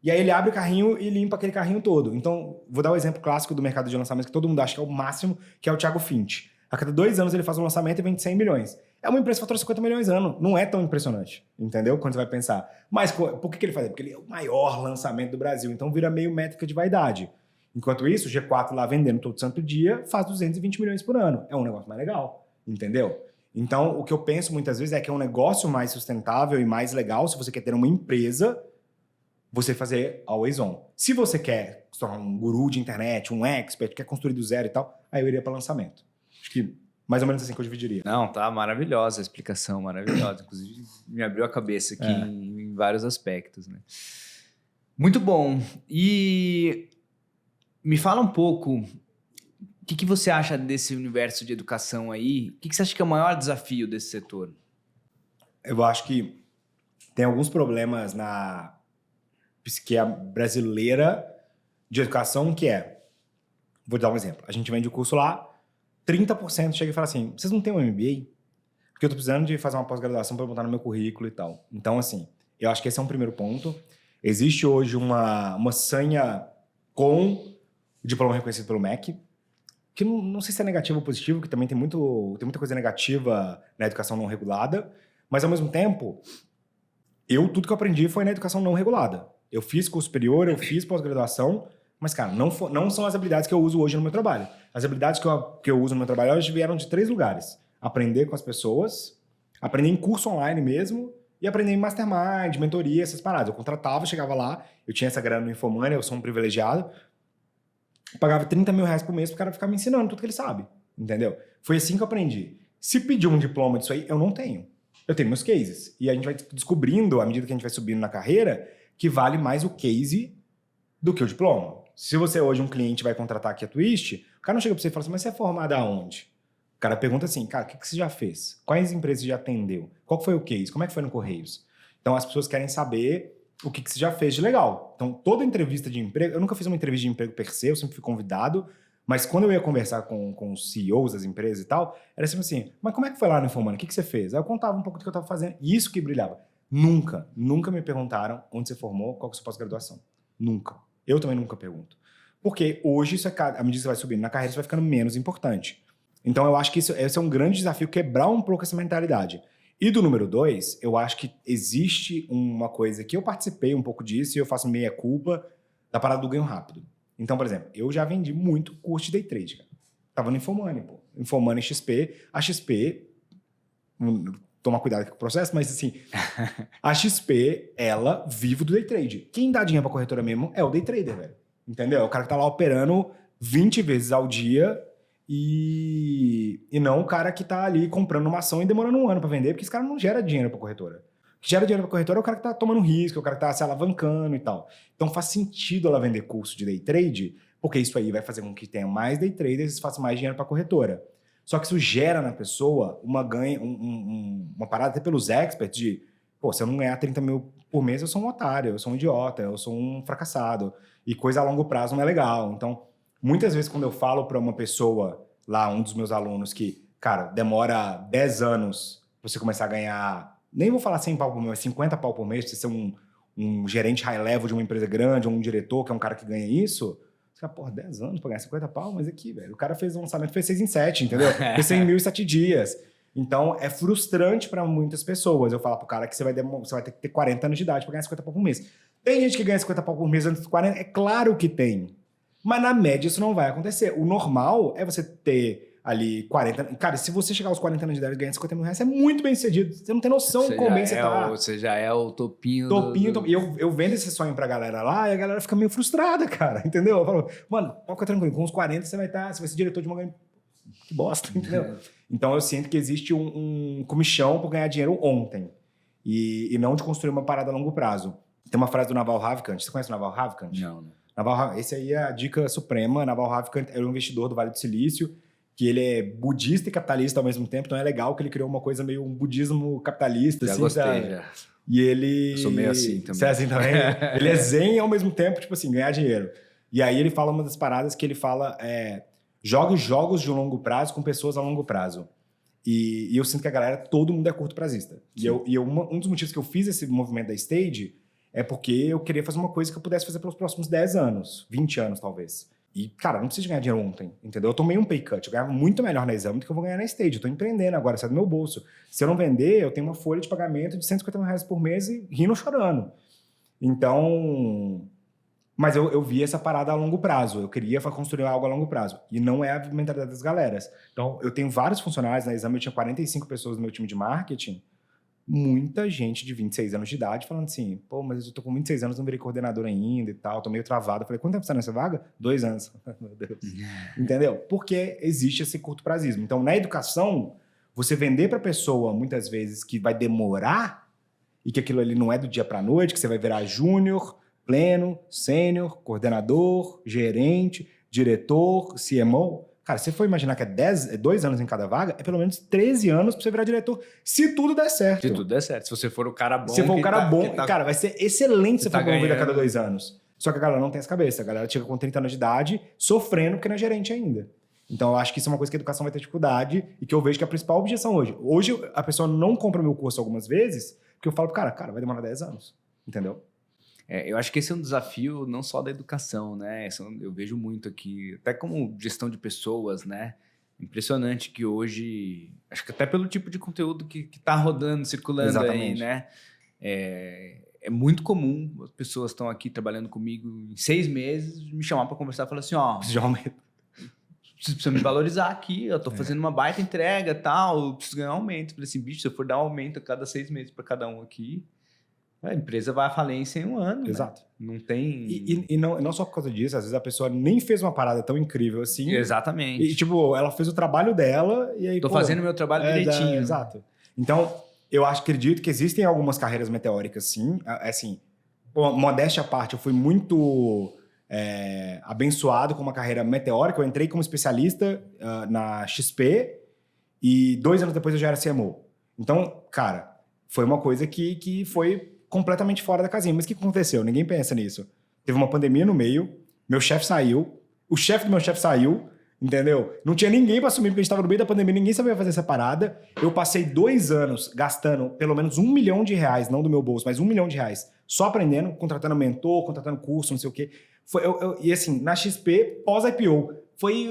e aí ele abre o carrinho e limpa aquele carrinho todo. Então, vou dar o exemplo clássico do mercado de lançamento, que todo mundo acha que é o máximo, que é o Thiago Finch. A cada 2 anos ele faz um lançamento e vende 100 milhões. É uma empresa que fatura 50 milhões ano. Não é tão impressionante, entendeu? Quando você vai pensar. Mas por que ele faz? Porque ele é o maior lançamento do Brasil. Então vira meio métrica de vaidade. Enquanto isso, o G4 lá vendendo todo santo dia faz 220 milhões por ano. É um negócio mais legal, entendeu? Então o que eu penso muitas vezes é que é um negócio mais sustentável e mais legal se você quer ter uma empresa, você fazer Always On. Se você quer se tornar um guru de internet, um expert, quer construir do zero e tal, aí eu iria para lançamento. Acho que mais ou menos assim que eu dividiria. Não, tá maravilhosa a explicação, maravilhosa. Inclusive, me abriu a cabeça aqui em vários aspectos, né? Muito bom. E me fala um pouco, o que você acha desse universo de educação aí? O que você acha que é o maior desafio desse setor? Eu acho que tem alguns problemas na psique brasileira de educação que vou dar um exemplo. A gente vende o curso lá, 30% chega e fala assim, vocês não têm um MBA? Porque eu tô precisando de fazer uma pós-graduação para botar no meu currículo e tal. Então, assim, eu acho que esse é um primeiro ponto. Existe hoje uma sanha com o diploma reconhecido pelo MEC, que não sei se é negativo ou positivo, que também tem muita coisa negativa na educação não regulada, mas, ao mesmo tempo, tudo que eu aprendi foi na educação não regulada. Eu fiz curso superior, eu fiz pós-graduação, mas, cara, não são as habilidades que eu uso hoje no meu trabalho. As habilidades que eu uso no meu trabalho hoje vieram de 3 lugares. Aprender com as pessoas, aprender em curso online mesmo e aprender em mastermind, mentoria, essas paradas. Eu contratava, chegava lá, eu tinha essa grana no Infomoney, eu sou um privilegiado, pagava 30 mil reais por mês pro cara ficar me ensinando tudo que ele sabe, entendeu? Foi assim que eu aprendi. Se pedir um diploma disso aí, eu não tenho. Eu tenho meus cases. E a gente vai descobrindo, à medida que a gente vai subindo na carreira, que vale mais o case do que o diploma. Se você hoje, um cliente, vai contratar aqui a Twist, o cara não chega pra você e fala assim, mas você é formado aonde? O cara pergunta assim, cara, o que você já fez? Quais empresas você já atendeu? Qual foi o case? Como é que foi no Correios? Então, as pessoas querem saber o que você já fez de legal. Então, toda entrevista de emprego... Eu nunca fiz uma entrevista de emprego per se, eu sempre fui convidado, mas quando eu ia conversar com os CEOs das empresas e tal, era sempre assim, mas como é que foi lá no Infomoney? O que você fez? Aí eu contava um pouco do que eu estava fazendo. E isso que brilhava. Nunca me perguntaram onde você formou, qual que é a sua pós-graduação. Nunca. Eu também nunca pergunto. Porque hoje, à medida que você vai subindo na carreira, isso vai ficando menos importante. Então, eu acho que esse é um grande desafio, quebrar um pouco essa mentalidade. E do número 2, eu acho que existe uma coisa que eu participei um pouco disso e eu faço meia culpa da parada do ganho rápido. Então, por exemplo, eu já vendi muito curso de day trade, cara. Tava no Infomoney, pô. Infomoney XP. A XP... Toma cuidado com o processo, mas assim... a XP, ela vive do day trade. Quem dá dinheiro pra corretora mesmo é o day trader, velho. Entendeu? É o cara que tá lá operando 20 vezes ao dia e não o cara que tá ali comprando uma ação e demorando um ano para vender, porque esse cara não gera dinheiro para corretora. O que gera dinheiro para corretora é o cara que tá tomando risco, é o cara que tá se alavancando e tal. Então faz sentido ela vender curso de day trade, porque isso aí vai fazer com que tenha mais day traders e faça mais dinheiro para corretora. Só que isso gera na pessoa uma parada até pelos experts de, pô, se eu não ganhar 30 mil por mês, eu sou um otário, eu sou um idiota, eu sou um fracassado. E coisa a longo prazo não é legal. Então, muitas vezes quando eu falo para uma pessoa, lá, um dos meus alunos, que, cara, demora 10 anos pra você começar a ganhar, nem vou falar 100 pau por mês, mas 50 pau por mês, pra você ser um gerente high level de uma empresa grande, ou um diretor, que é um cara que ganha isso, você fala, porra, 10 anos pra ganhar 50 pau? Mas aqui, velho, o cara fez um lançamento, fez 6 em 7, entendeu? Fez 100 mil em 7 dias. Então, é frustrante para muitas pessoas. Eu falo pro cara que você vai ter que ter 40 anos de idade para ganhar 50 pau por mês. Tem gente que ganha 50 pau por mês antes dos 40? É claro que tem. Mas, na média, isso não vai acontecer. O normal é você ter ali 40... Cara, se você chegar aos 40 anos de idade e ganhar 50 mil reais, você é muito bem sucedido. Você não tem noção de como bem você tá. Você já é o topinho. E eu vendo esse sonho pra galera lá e a galera fica meio frustrada, cara. Entendeu? Eu falo, mano, pode ficar tranquilo. Com uns 40 você vai ser diretor de uma... Que bosta, entendeu? Então eu sinto que existe um comichão por ganhar dinheiro ontem e não de construir uma parada a longo prazo. Tem uma frase do Naval Ravikant. Você conhece o Naval Ravikant? Não. Esse aí é a dica suprema. Naval Ravikant era um investidor do Vale do Silício, que ele é budista e capitalista ao mesmo tempo. Então é legal que ele criou uma coisa meio um budismo capitalista. Já assim, gostei, sabe? já. E ele... Eu sou meio assim também. Você é assim também? Ele é zen e ao mesmo tempo, tipo assim, ganhar dinheiro. E aí ele fala uma das paradas que ele fala... Jogue jogos de longo prazo com pessoas a longo prazo. E eu sinto que a galera, todo mundo é curto-prazista. Um dos motivos que eu fiz esse movimento da Stage é porque eu queria fazer uma coisa que eu pudesse fazer pelos próximos 10 anos, 20 anos talvez. E, cara, não preciso ganhar dinheiro ontem, entendeu? Eu tomei um pay cut, eu ganhava muito melhor na Exame do que eu vou ganhar na Stage. Eu tô empreendendo agora, sai do meu bolso. Se eu não vender, eu tenho uma folha de pagamento de 150 mil reais por mês e rindo ou chorando. Então... Mas eu vi essa parada a longo prazo. Eu queria construir algo a longo prazo. E não é a mentalidade das galeras. Então, eu tenho vários funcionários. Na Exame eu tinha 45 pessoas no meu time de marketing. Muita gente de 26 anos de idade falando assim, pô, mas eu tô com 26 anos, não virei coordenador ainda e tal, tô meio travado. Eu falei, quanto tempo você tá nessa vaga? 2 anos. Meu Deus. Entendeu? Porque existe esse curto prazismo. Então, na educação, você vender pra pessoa, muitas vezes, que vai demorar e que aquilo ali não é do dia pra noite, que você vai virar júnior, pleno, sênior, coordenador, gerente, diretor, CMO. Cara, se você for imaginar que é 2 anos em cada vaga, é pelo menos 13 anos pra você virar diretor, se tudo der certo. Se tudo der certo. Se você for o cara bom... Se for o cara bom, cara, vai ser excelente se você for promovido a cada 2 anos. Só que a galera não tem essa cabeça. A galera chega com 30 anos de idade, sofrendo porque não é gerente ainda. Então, eu acho que isso é uma coisa que a educação vai ter dificuldade e que eu vejo que é a principal objeção hoje. Hoje, a pessoa não compra o meu curso algumas vezes, porque eu falo pro cara, vai demorar 10 anos. Entendeu? Eu acho que esse é um desafio não só da educação, né? Eu vejo muito aqui, até como gestão de pessoas, né? Impressionante que hoje, acho que até pelo tipo de conteúdo que tá rodando, circulando. Exatamente. Aí, né? É muito comum, as pessoas estão aqui trabalhando comigo em 6 meses, me chamar para conversar e falar assim, ó... Preciso de aumento. Precisa me valorizar aqui, eu tô fazendo uma baita entrega, tal, eu preciso ganhar aumento. Eu falei assim, bicho, se eu for dar um aumento a cada 6 meses para cada um aqui... A empresa vai à falência em 1 ano. Exato. Né? Não tem... E não só por causa disso, às vezes a pessoa nem fez uma parada tão incrível assim. Exatamente. E, tipo, ela fez o trabalho dela e aí, Tô fazendo meu trabalho direitinho. Exato. Então, eu acredito que existem algumas carreiras meteóricas, sim. Assim, modéstia à parte, eu fui muito abençoado com uma carreira meteórica. Eu entrei como especialista na XP e 2 anos depois eu já era CMO. Então, cara, foi uma coisa que foi completamente fora da casinha. Mas o que aconteceu? Ninguém pensa nisso. Teve uma pandemia no meio, meu chefe saiu, o chefe do meu chefe saiu, entendeu? Não tinha ninguém para assumir, porque a gente estava no meio da pandemia, ninguém sabia fazer essa parada. Eu passei 2 anos gastando pelo menos R$1 milhão, não do meu bolso, mas R$1 milhão, só aprendendo, contratando mentor, contratando curso, não sei o quê. E assim, na XP, pós-IPO, foi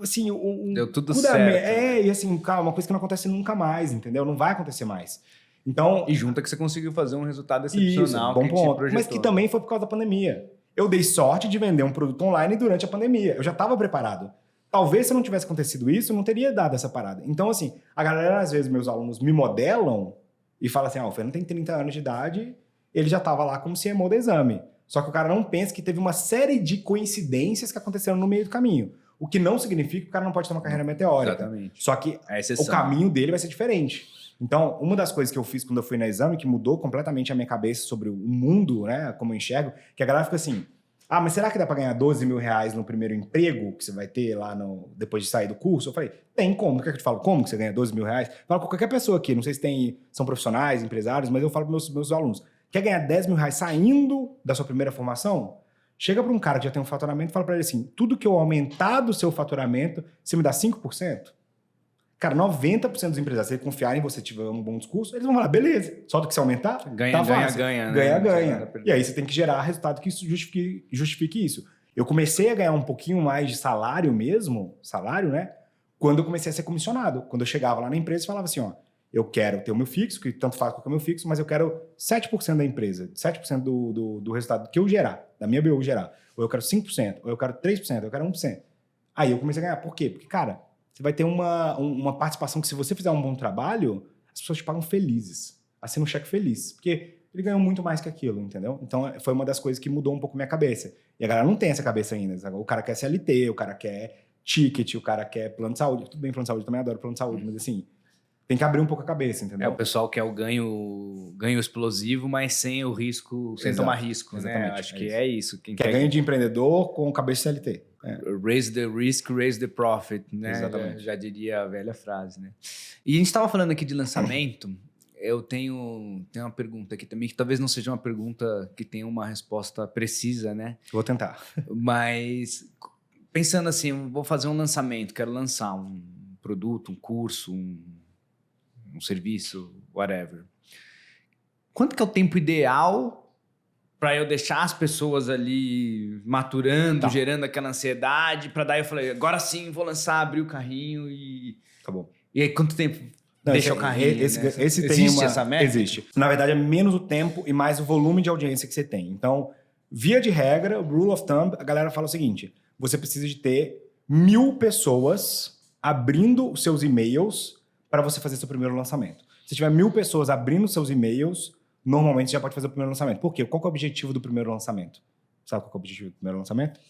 assim... Deu tudo certo. E assim, cara, uma coisa que não acontece nunca mais, entendeu? Não vai acontecer mais. Então, e junta que você conseguiu fazer um resultado excepcional. Isso, bom ponto. Mas que também foi por causa da pandemia. Eu dei sorte de vender um produto online durante a pandemia. Eu já estava preparado. Talvez se não tivesse acontecido isso, eu não teria dado essa parada. Então, assim, a galera, às vezes, meus alunos me modelam e falam assim, o Fernando tem 30 anos de idade, ele já estava lá como CMO da Exame. Só que o cara não pensa que teve uma série de coincidências que aconteceram no meio do caminho. O que não significa que o cara não pode ter uma carreira meteórica. Exatamente. Só que o caminho dele vai ser diferente. Então, uma das coisas que eu fiz quando eu fui na Exame, que mudou completamente a minha cabeça sobre o mundo, né, como eu enxergo, que a galera fica assim, mas será que dá pra ganhar 12 mil reais no primeiro emprego que você vai ter lá depois de sair do curso? Eu falei, tem como. Quer que eu te falo como que você ganha 12 mil reais? Eu falo com qualquer pessoa aqui, não sei se são profissionais, empresários, mas eu falo para meus alunos, quer ganhar 10 mil reais saindo da sua primeira formação? Chega para um cara que já tem um faturamento e fala para ele assim, tudo que eu aumentar do seu faturamento, você me dá 5%? Cara, 90% dos empresários, se eles confiarem em você, tiver um bom discurso, eles vão falar, beleza, só do que você aumentar, ganha, ganha, né? Ganha. E aí você tem que gerar resultado que isso justifique isso. Eu comecei a ganhar um pouquinho mais de salário mesmo, né? Quando eu comecei a ser comissionado. Quando eu chegava lá na empresa e falava assim, eu quero ter o meu fixo, que tanto faz com o meu fixo, mas eu quero 7% da empresa, 7% do resultado que eu gerar, da minha BU gerar. Ou eu quero 5%, ou eu quero 3%, ou eu quero 1%. Aí eu comecei a ganhar. Por quê? Porque, cara, você vai ter uma participação que, se você fizer um bom trabalho, as pessoas te pagam felizes. Assina um cheque feliz. Porque ele ganhou muito mais que aquilo, entendeu? Então, foi uma das coisas que mudou um pouco minha cabeça. E a galera não tem essa cabeça ainda. Sabe? O cara quer CLT, o cara quer ticket, o cara quer plano de saúde. Tudo bem, plano de saúde, eu também adoro plano de saúde, mas assim, tem que abrir um pouco a cabeça, entendeu? O pessoal quer o ganho explosivo, mas sem o risco, sem tomar risco, né? Acho que é isso. Quem quer ganho de empreendedor com cabeça CLT. Raise the risk, raise the profit, né? Exatamente. Já diria a velha frase, né? E a gente estava falando aqui de lançamento, eu tenho uma pergunta aqui também, que talvez não seja uma pergunta que tenha uma resposta precisa, né? Vou tentar. Mas, pensando assim, vou fazer um lançamento, quero lançar um produto, um curso, um serviço, whatever. Quanto que é o tempo ideal para eu deixar as pessoas ali maturando, gerando aquela ansiedade, para daí eu falei, agora sim, vou lançar, abrir o carrinho e... Tá bom. E aí, quanto tempo deixa o carrinho? Existe essa métrica? Existe. Na verdade, é menos o tempo e mais o volume de audiência que você tem. Então, via de regra, rule of thumb, a galera fala o seguinte, você precisa de ter 1.000 pessoas abrindo os seus e-mails para você fazer seu primeiro lançamento. Se tiver 1.000 pessoas abrindo seus e-mails, normalmente você já pode fazer o primeiro lançamento. Por quê? Qual que é o objetivo do primeiro lançamento? Sabe qual que é o objetivo do primeiro lançamento?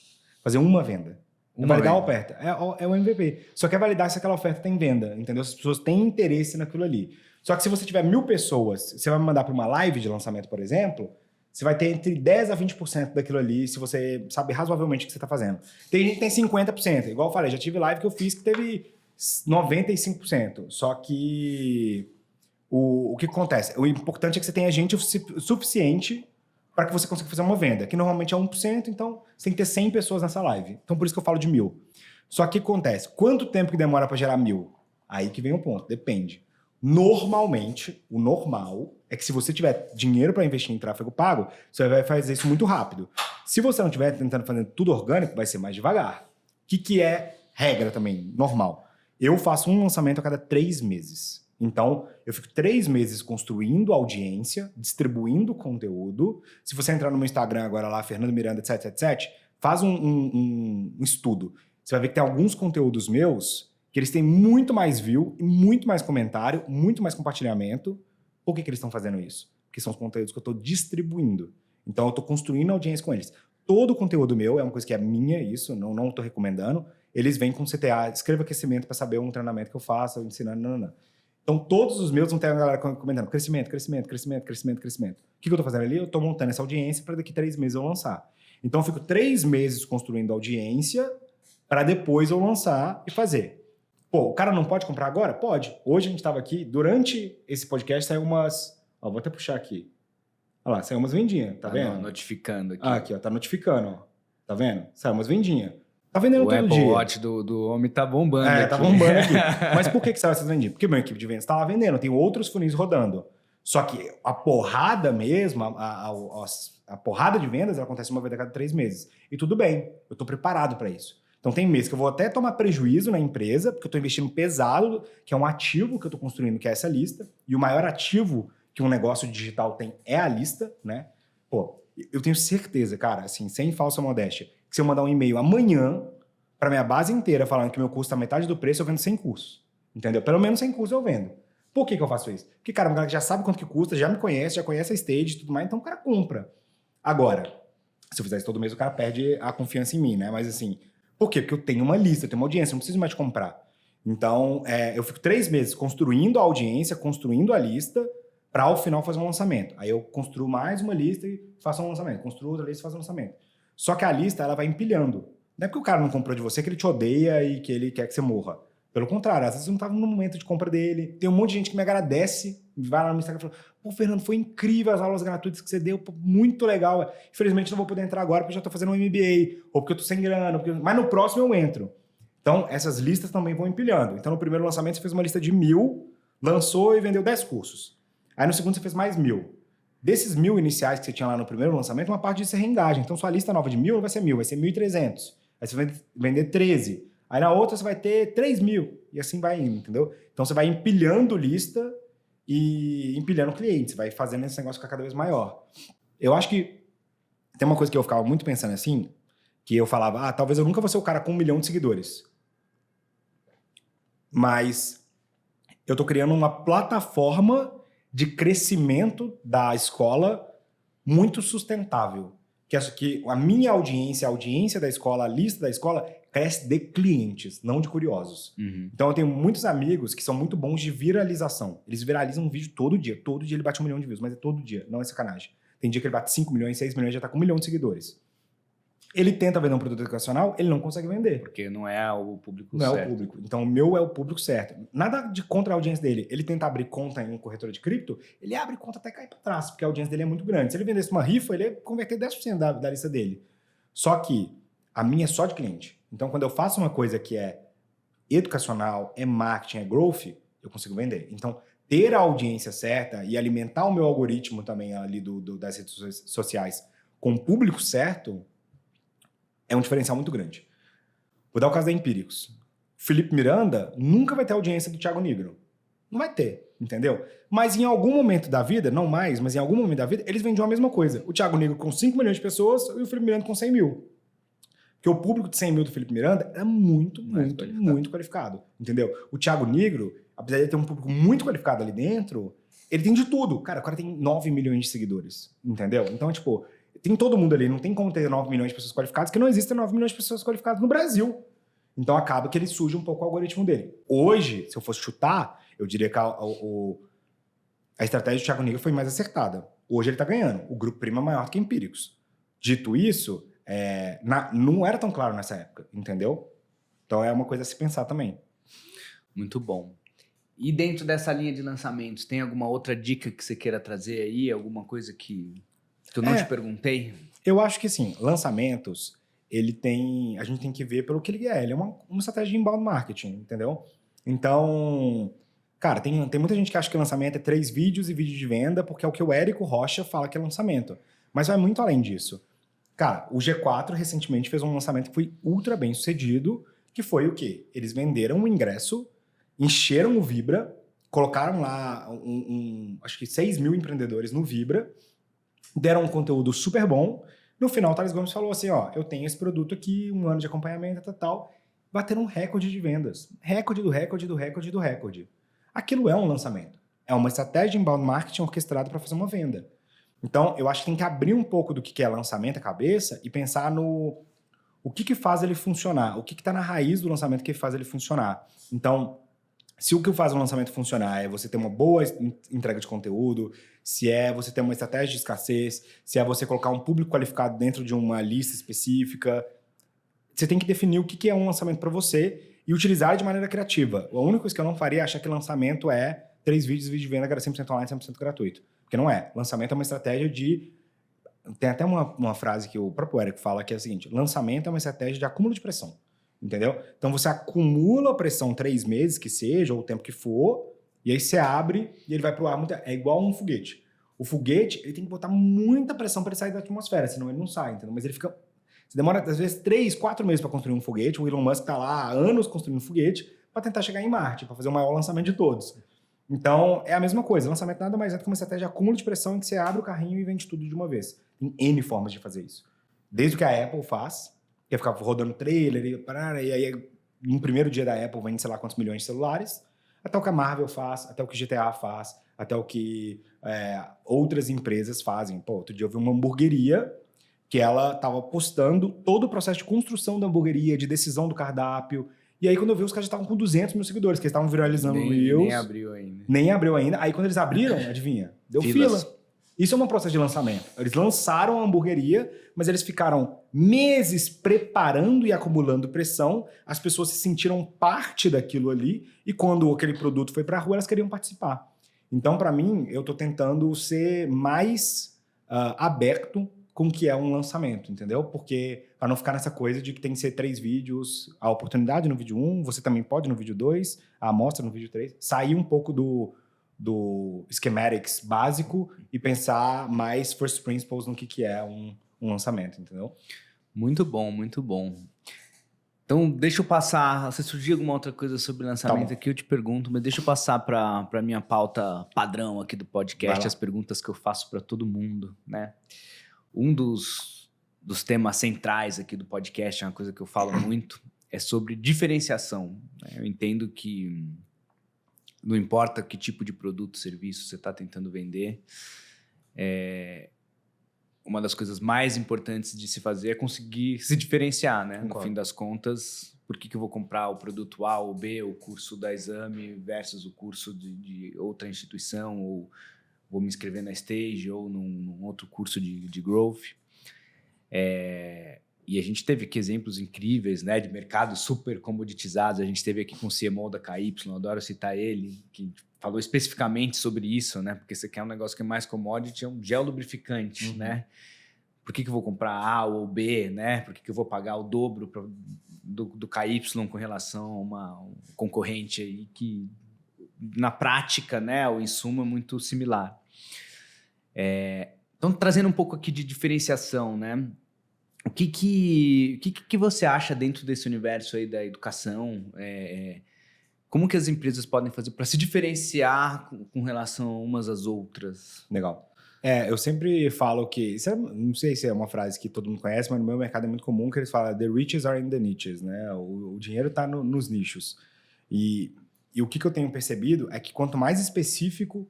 Fazer uma venda. Validar a oferta. É o MVP. Só quer validar se aquela oferta tem venda, entendeu? Se as pessoas têm interesse naquilo ali. Só que se você tiver 1.000 pessoas, você vai me mandar para uma live de lançamento, por exemplo, você vai ter entre 10% a 20% daquilo ali, se você sabe razoavelmente o que você está fazendo. Tem gente que tem 50%. Igual eu falei, já tive live que eu fiz que teve 95%. Só que o que acontece? O importante é que você tenha gente suficiente para que você consiga fazer uma venda, que normalmente é 1%, então você tem que ter 100 pessoas nessa live. Então, por isso que eu falo de 1.000. Só que o que acontece? Quanto tempo que demora para gerar 1.000? Aí que vem o ponto, depende. Normalmente, o normal é que, se você tiver dinheiro para investir em tráfego pago, você vai fazer isso muito rápido. Se você não estiver tentando fazer tudo orgânico, vai ser mais devagar. O que é regra também, normal? Eu faço um lançamento a cada 3 meses. Então, eu fico 3 meses construindo audiência, distribuindo conteúdo. Se você entrar no meu Instagram agora lá, Fernando Miranda, etc, faz um estudo. Você vai ver que tem alguns conteúdos meus que eles têm muito mais view, muito mais comentário, muito mais compartilhamento. Por que eles estão fazendo isso? Porque são os conteúdos que eu estou distribuindo. Então, eu estou construindo audiência com eles. Todo o conteúdo meu é uma coisa que é minha, isso, não estou recomendando. Eles vêm com CTA, escreva aquecimento para saber um treinamento que eu faço, ensinando, não. Então, todos os meus vão ter a galera comentando crescimento. O que eu estou fazendo ali? Eu estou montando essa audiência para daqui 3 meses eu lançar. Então, eu fico 3 meses construindo audiência para depois eu lançar e fazer. Pô, o cara não pode comprar agora? Pode. Hoje a gente estava aqui, durante esse podcast, saiu umas... Ó, vou até puxar aqui. Olha lá, saiu umas vendinhas, tá vendo? Notificando aqui. Aqui, ó, tá notificando, ó. Tá vendo? Saiu umas vendinhas. Tá vendendo todo dia. O Apple Watch do homem tá bombando aqui. Tá bombando aqui. Mas por que saiu essas vendinhas? Porque minha equipe de vendas tá lá vendendo, tem outros funis rodando. Só que a porrada mesmo, a porrada de vendas, ela acontece uma vez a cada 3 meses. E tudo bem, eu tô preparado para isso. Então tem mês que eu vou até tomar prejuízo na empresa, porque eu tô investindo pesado, que é um ativo que eu tô construindo, que é essa lista. E o maior ativo que um negócio digital tem é a lista, né? Pô, eu tenho certeza, cara, assim, sem falsa modéstia, que se eu mandar um e-mail amanhã para minha base inteira falando que meu curso tá metade do preço, eu vendo 100 cursos. Entendeu? Pelo menos 100 cursos eu vendo. Por que eu faço isso? Porque, cara, um cara que já sabe quanto que custa, já me conhece, já conhece a stage e tudo mais, então o cara compra. Agora, Se eu fizer isso todo mês, o cara perde a confiança em mim, né? Mas assim, por quê? Porque eu tenho uma lista, eu tenho uma audiência, eu não preciso mais te comprar. Então, eu fico 3 meses construindo a audiência, construindo a lista, para ao final fazer um lançamento. Aí eu construo mais uma lista e faço um lançamento. Construo outra lista e faço um lançamento. Só que a lista, ela vai empilhando. Não é porque o cara não comprou de você que ele te odeia e que ele quer que você morra. Pelo contrário, às vezes você não estava no momento de compra dele. Tem um monte de gente que me agradece, vai lá no Instagram e fala: pô, Fernando, foi incrível as aulas gratuitas que você deu, pô, muito legal. Infelizmente não vou poder entrar agora porque eu já estou fazendo um MBA, ou porque eu estou sem grana, mas no próximo eu entro. Então, essas listas também vão empilhando. Então, no primeiro lançamento você fez uma lista de 1.000, lançou e vendeu 10 cursos. Aí no segundo você fez mais 1.000. Desses 1.000 iniciais que você tinha lá no primeiro lançamento, uma parte disso é reengagem. Então, sua lista nova de 1.000 não vai ser 1.000, vai ser 1.300. Aí você vai vender 13. Aí na outra você vai ter 3.000. E assim vai indo, entendeu? Então você vai empilhando lista e empilhando clientes. Vai fazendo esse negócio ficar cada vez maior. Eu acho que tem uma coisa que eu ficava muito pensando assim, que eu falava, talvez eu nunca vou ser o cara com 1 milhão de seguidores. Mas eu tô criando uma plataforma de crescimento da escola muito sustentável. Que a minha audiência, a audiência da escola, a lista da escola, cresce de clientes, não de curiosos. Uhum. Então eu tenho muitos amigos que são muito bons de viralização. Eles viralizam um vídeo todo dia. Todo dia ele bate 1 milhão de views, mas é todo dia, não é sacanagem. Tem dia que ele bate 5 milhões, 6 milhões, já tá com 1 milhão de seguidores. Ele tenta vender um produto educacional, ele não consegue vender. Porque não é o público certo. Não é o público. Então, o meu é o público certo. Nada de contra a audiência dele. Ele tenta abrir conta em corretora de cripto, ele abre conta até cair para trás, porque a audiência dele é muito grande. Se ele vendesse uma rifa, ele ia converter 10% da lista dele. Só que a minha é só de cliente. Então, quando eu faço uma coisa que é educacional, é marketing, é growth, eu consigo vender. Então, ter a audiência certa e alimentar o meu algoritmo também ali das redes sociais com o público certo é um diferencial muito grande. Vou dar o caso da Empíricos. Felipe Miranda nunca vai ter a audiência do Thiago Nigro. Não vai ter, entendeu? Mas em algum momento da vida, não mais, mas em algum momento da vida, eles vendiam a mesma coisa. O Thiago Nigro com 5 milhões de pessoas e o Felipe Miranda com 100 mil. Porque o público de 100 mil do Felipe Miranda é muito qualificado, entendeu? O Thiago Nigro, apesar de ter um público muito qualificado ali dentro, ele tem de tudo. Cara, o cara tem 9 milhões de seguidores, entendeu? Então, tipo, tem todo mundo ali, não tem como ter 9 milhões de pessoas qualificadas, que não existem 9 milhões de pessoas qualificadas no Brasil. Então acaba que ele suja um pouco o algoritmo dele. Hoje, se eu fosse chutar, eu diria que a estratégia do Thiago Nigro foi mais acertada. Hoje ele tá ganhando. O grupo prima é maior do que Empíricos. Dito isso, não era tão claro nessa época, entendeu? Então é uma coisa a se pensar também. Muito bom. E dentro dessa linha de lançamentos, tem alguma outra dica que você queira trazer aí? Alguma coisa que eu não te perguntei? Eu acho que, assim, lançamentos, a gente tem que ver pelo que ele é. Ele é uma estratégia de inbound marketing, entendeu? Então, cara, tem muita gente que acha que lançamento é 3 vídeos e vídeo de venda, porque é o que o Érico Rocha fala que é lançamento. Mas vai muito além disso. Cara, o G4 recentemente fez um lançamento que foi ultra bem sucedido, que foi o quê? Eles venderam o ingresso, encheram o Vibra, colocaram lá acho que 6 mil empreendedores no Vibra, deram um conteúdo super bom. No final, o Thales Gomes falou assim, eu tenho esse produto aqui, 1 ano de acompanhamento, tal. Bateram um recorde de vendas. Recorde do recorde do recorde do recorde. Aquilo é um lançamento. É uma estratégia de inbound marketing orquestrada para fazer uma venda. Então, eu acho que tem que abrir um pouco do que é lançamento, a cabeça, e pensar no o que faz ele funcionar, o que está na raiz do lançamento que faz ele funcionar. Então, se o que faz o lançamento funcionar é você ter uma boa entrega de conteúdo, se é você ter uma estratégia de escassez, se é você colocar um público qualificado dentro de uma lista específica, você tem que definir o que é um lançamento para você e utilizar de maneira criativa. A única coisa que eu não faria é achar que lançamento é 3 vídeos, vídeo de venda, 100% online, 100% gratuito. Porque não é. Lançamento é uma estratégia de... Tem até uma frase que o próprio Érico fala que é a seguinte: lançamento é uma estratégia de acúmulo de pressão. Entendeu? Então você acumula a pressão 3 meses, que seja, ou o tempo que for, e aí você abre e ele vai pro ar. É igual um foguete. O foguete, ele tem que botar muita pressão para ele sair da atmosfera, senão ele não sai, entendeu? Mas ele fica... Você demora, às vezes, 3, 4 meses para construir um foguete. O Elon Musk tá lá há anos construindo um foguete para tentar chegar em Marte, para fazer o maior lançamento de todos. Então, é a mesma coisa. Lançamento nada mais é do que uma estratégia de acúmulo de pressão em que você abre o carrinho e vende tudo de uma vez. Tem N formas de fazer isso. Desde o que a Apple faz, que é ficar rodando trailer e aí no primeiro dia da Apple vende sei lá quantos milhões de celulares, até o que a Marvel faz, até o que GTA faz, até o que outras empresas fazem. Pô, outro dia eu vi uma hamburgueria que ela estava postando todo o processo de construção da hamburgueria, de decisão do cardápio. E aí, quando eu vi, os caras já estavam com 200 mil seguidores, que eles estavam viralizando no Reels. Nem abriu ainda. Nem abriu ainda. Aí, quando eles abriram, adivinha? Deu fila. Isso é um processo de lançamento. Eles lançaram a hamburgueria, mas eles ficaram meses preparando e acumulando pressão. As pessoas se sentiram parte daquilo ali. E quando aquele produto foi para a rua, elas queriam participar. Então, para mim, eu estou tentando ser mais aberto com o que é um lançamento, entendeu? Porque para não ficar nessa coisa de que tem que ser 3 vídeos, a oportunidade no vídeo 1, você também pode no vídeo 2, a amostra no vídeo 3, sair um pouco do schematics básico e pensar mais first principles no que é um lançamento, entendeu? Muito bom, muito bom. Então, deixa eu passar, se surgir alguma outra coisa sobre lançamento aqui, eu te pergunto, mas deixa eu passar para a minha pauta padrão aqui do podcast, as perguntas que eu faço para todo mundo, né? Um dos temas centrais aqui do podcast, é uma coisa que eu falo muito, é sobre diferenciação. Né? Eu entendo que não importa que tipo de produto, serviço você está tentando vender, uma das coisas mais importantes de se fazer é conseguir se diferenciar, né? No fim das contas, por que eu vou comprar o produto A ou B, o curso da Exame versus o curso de outra instituição, ou vou me inscrever na Stage ou num outro curso de Growth. E a gente teve aqui exemplos incríveis, né, de mercados super comoditizados. A gente teve aqui com o CMO da KY, eu adoro citar ele, que falou especificamente sobre isso, né? Porque você quer um negócio que é mais commodity, é um gel lubrificante, né? Por que eu vou comprar A ou B, né? Por que eu vou pagar o dobro do KY com relação a um concorrente aí que, na prática, né, o insumo é muito similar. Então, trazendo um pouco aqui de diferenciação, né? O que você acha dentro desse universo aí da educação? Como que as empresas podem fazer para se diferenciar com relação umas às outras? Legal. Eu sempre falo que... não sei se é uma frase que todo mundo conhece, mas no meu mercado é muito comum que eles falam the riches are in the niches, né? O dinheiro está nos nichos. E o que eu tenho percebido é que quanto mais específico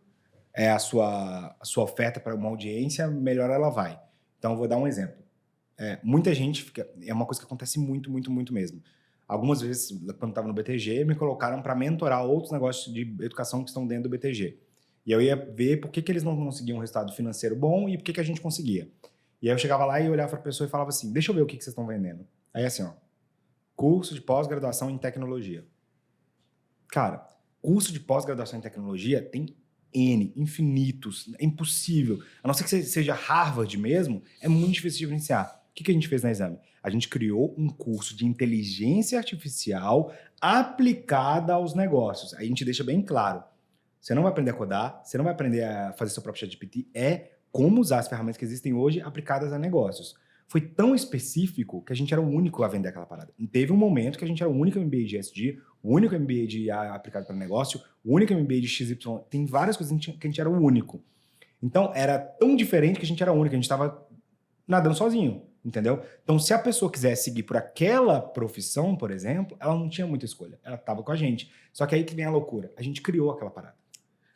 é a sua oferta para uma audiência, melhor ela vai. Então, eu vou dar um exemplo. Muita gente fica... É uma coisa que acontece muito, muito, muito mesmo. Algumas vezes, quando estava no BTG, me colocaram para mentorar outros negócios de educação que estão dentro do BTG. E eu ia ver por que eles não conseguiam um resultado financeiro bom e por que a gente conseguia. E aí eu chegava lá e olhava para a pessoa e falava assim, deixa eu ver o que vocês estão vendendo. Aí assim, ó, curso de pós-graduação em tecnologia. Cara, curso de pós-graduação em tecnologia tem infinitos, é impossível. A não ser que seja Harvard mesmo, é muito difícil de diferenciar. O que a gente fez na Exame? A gente criou um curso de inteligência artificial aplicada aos negócios. Aí a gente deixa bem claro. Você não vai aprender a codar, você não vai aprender a fazer seu próprio ChatGPT, como usar as ferramentas que existem hoje aplicadas a negócios. Foi tão específico que a gente era o único a vender aquela parada. Teve um momento que a gente era o único MBA de ESG, o único MBA de IA aplicado para negócio, o único MBA de XY. Tem várias coisas que a gente era o único. Então, era tão diferente que a gente era o único, a gente estava nadando sozinho, entendeu? Então, se a pessoa quisesse seguir por aquela profissão, por exemplo, ela não tinha muita escolha. Ela estava com a gente. Só que aí que vem a loucura. A gente criou aquela parada.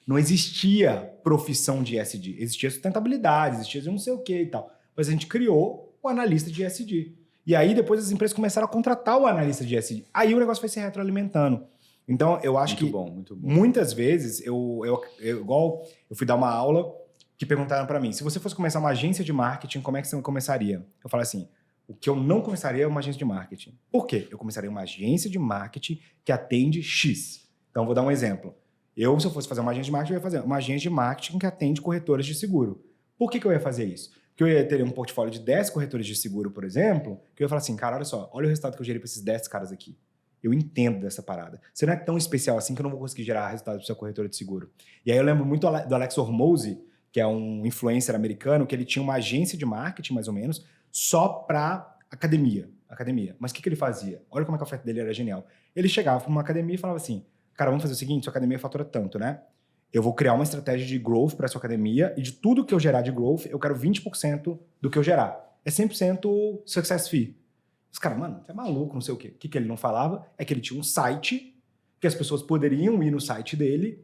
Não existia profissão de ESG. Existia sustentabilidade, existia não sei o que e tal. Mas a gente criou o analista de ESG. E aí, depois, as empresas começaram a contratar o analista de ESG. Aí o negócio foi se retroalimentando. Então, eu acho que muito bom. Muitas vezes, igual eu fui dar uma aula que perguntaram para mim, se você fosse começar uma agência de marketing, como é que você começaria? Eu falei assim, o que eu não começaria é uma agência de marketing. Por quê? Eu começaria uma agência de marketing que atende X. Então, vou dar um exemplo. Se eu fosse fazer uma agência de marketing, eu ia fazer uma agência de marketing que atende corretoras de seguro. Por que eu ia fazer isso? Porque eu ia ter um portfólio de 10 corretores de seguro, por exemplo, que eu ia falar assim, cara, olha só, olha o resultado que eu gerei para esses 10 caras aqui. Eu entendo dessa parada. Você não é tão especial assim que eu não vou conseguir gerar resultado para sua corretora de seguro. E aí eu lembro muito do Alex Hormozi, que é um influencer americano, que ele tinha uma agência de marketing, mais ou menos, só para academia. Mas o que ele fazia? Olha como é que a oferta dele era genial. Ele chegava para uma academia e falava assim, cara, vamos fazer o seguinte, sua academia fatura tanto, né? Eu vou criar uma estratégia de growth para sua academia e de tudo que eu gerar de growth, eu quero 20% do que eu gerar. É 100% success fee. Os caras, mano, você é maluco, não sei o quê. O que ele não falava é que ele tinha um site que as pessoas poderiam ir no site dele,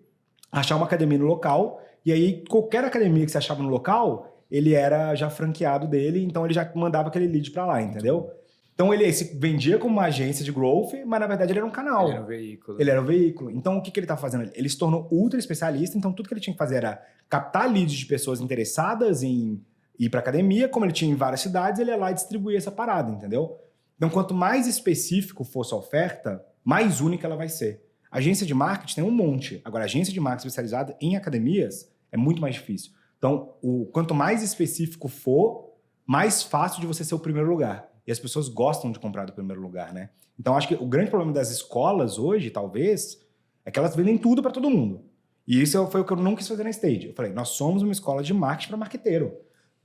achar uma academia no local, e aí qualquer academia que você achava no local, ele era já franqueado dele, então ele já mandava aquele lead para lá, entendeu? Então ele se vendia como uma agência de growth, mas na verdade ele era um canal. Ele era um veículo. Ele era um veículo. Então o que ele estava fazendo? Ele se tornou ultra especialista, então tudo que ele tinha que fazer era captar leads de pessoas interessadas em ir para academia, como ele tinha em várias cidades, ele ia lá e distribuía essa parada, entendeu? Então quanto mais específico for sua oferta, mais única ela vai ser. Agência de marketing tem um monte. Agora, agência de marketing especializada em academias é muito mais difícil. Então, quanto mais específico for, mais fácil de você ser o primeiro lugar. E as pessoas gostam de comprar do primeiro lugar, né? Então, acho que o grande problema das escolas hoje, talvez, é que elas vendem tudo para todo mundo. E isso foi o que eu não quis fazer na Stage. Eu falei, nós somos uma escola de marketing para marqueteiro.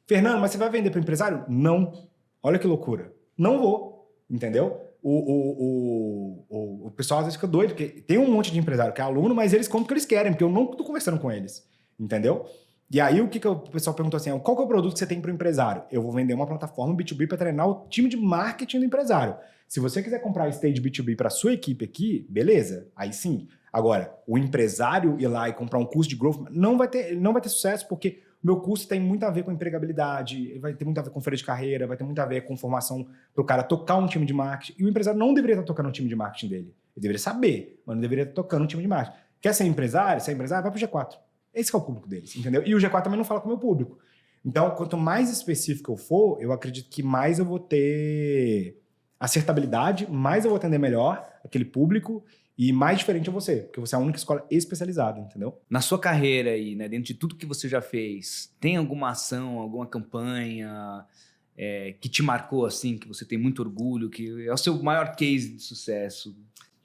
Fernando, mas você vai vender para empresário? Não. Olha que loucura. Não vou. Entendeu? O pessoal às vezes fica doido, porque tem um monte de empresário que é aluno, mas eles compram o que eles querem, porque eu não estou conversando com eles. Entendeu? E aí o pessoal perguntou assim, qual que é o produto que você tem para o empresário? Eu vou vender uma plataforma B2B para treinar o time de marketing do empresário. Se você quiser comprar a Stage B2B para sua equipe aqui, beleza, aí sim. Agora, o empresário ir lá e comprar um curso de growth não vai ter sucesso, porque o meu curso tem muito a ver com empregabilidade, vai ter muito a ver com feira de carreira, vai ter muito a ver com formação para o cara tocar um time de marketing. E o empresário não deveria estar tocando um time de marketing dele. Ele deveria saber, mas não deveria estar tocando um time de marketing. Quer ser empresário? Se é empresário, vai para o G4. Esse é o público deles, entendeu? E o G4 também não fala com o meu público. Então, quanto mais específico eu for, eu acredito que mais eu vou ter acertabilidade, mais eu vou atender melhor aquele público e mais diferente é você, porque você é a única escola especializada, entendeu? Na sua carreira aí, né, dentro de tudo que você já fez, tem alguma ação, alguma campanha que te marcou assim, que você tem muito orgulho, que é o seu maior case de sucesso?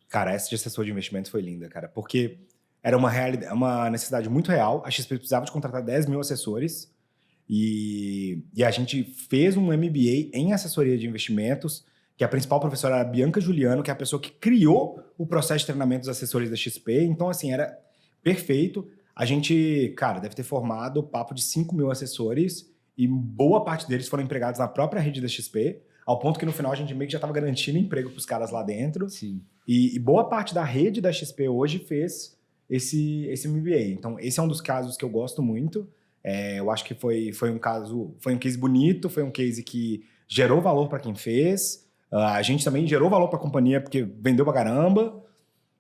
Cara, essa de assessor de investimentos foi linda, cara, porque era uma necessidade muito real. A XP precisava de contratar 10 mil assessores e a gente fez um MBA em assessoria de investimentos, que a principal professora era a Bianca Juliano, que é a pessoa que criou o processo de treinamento dos assessores da XP. Então, assim, era perfeito. A gente, cara, deve ter formado papo de 5 mil assessores e boa parte deles foram empregados na própria rede da XP, ao ponto que no final a gente meio que já estava garantindo emprego para os caras lá dentro. Sim. E boa parte da rede da XP hoje fez esse MBA. Então, esse é um dos casos que eu gosto muito. Eu acho que foi um case bonito, foi um case que gerou valor para quem fez. A gente também gerou valor para a companhia porque vendeu pra caramba.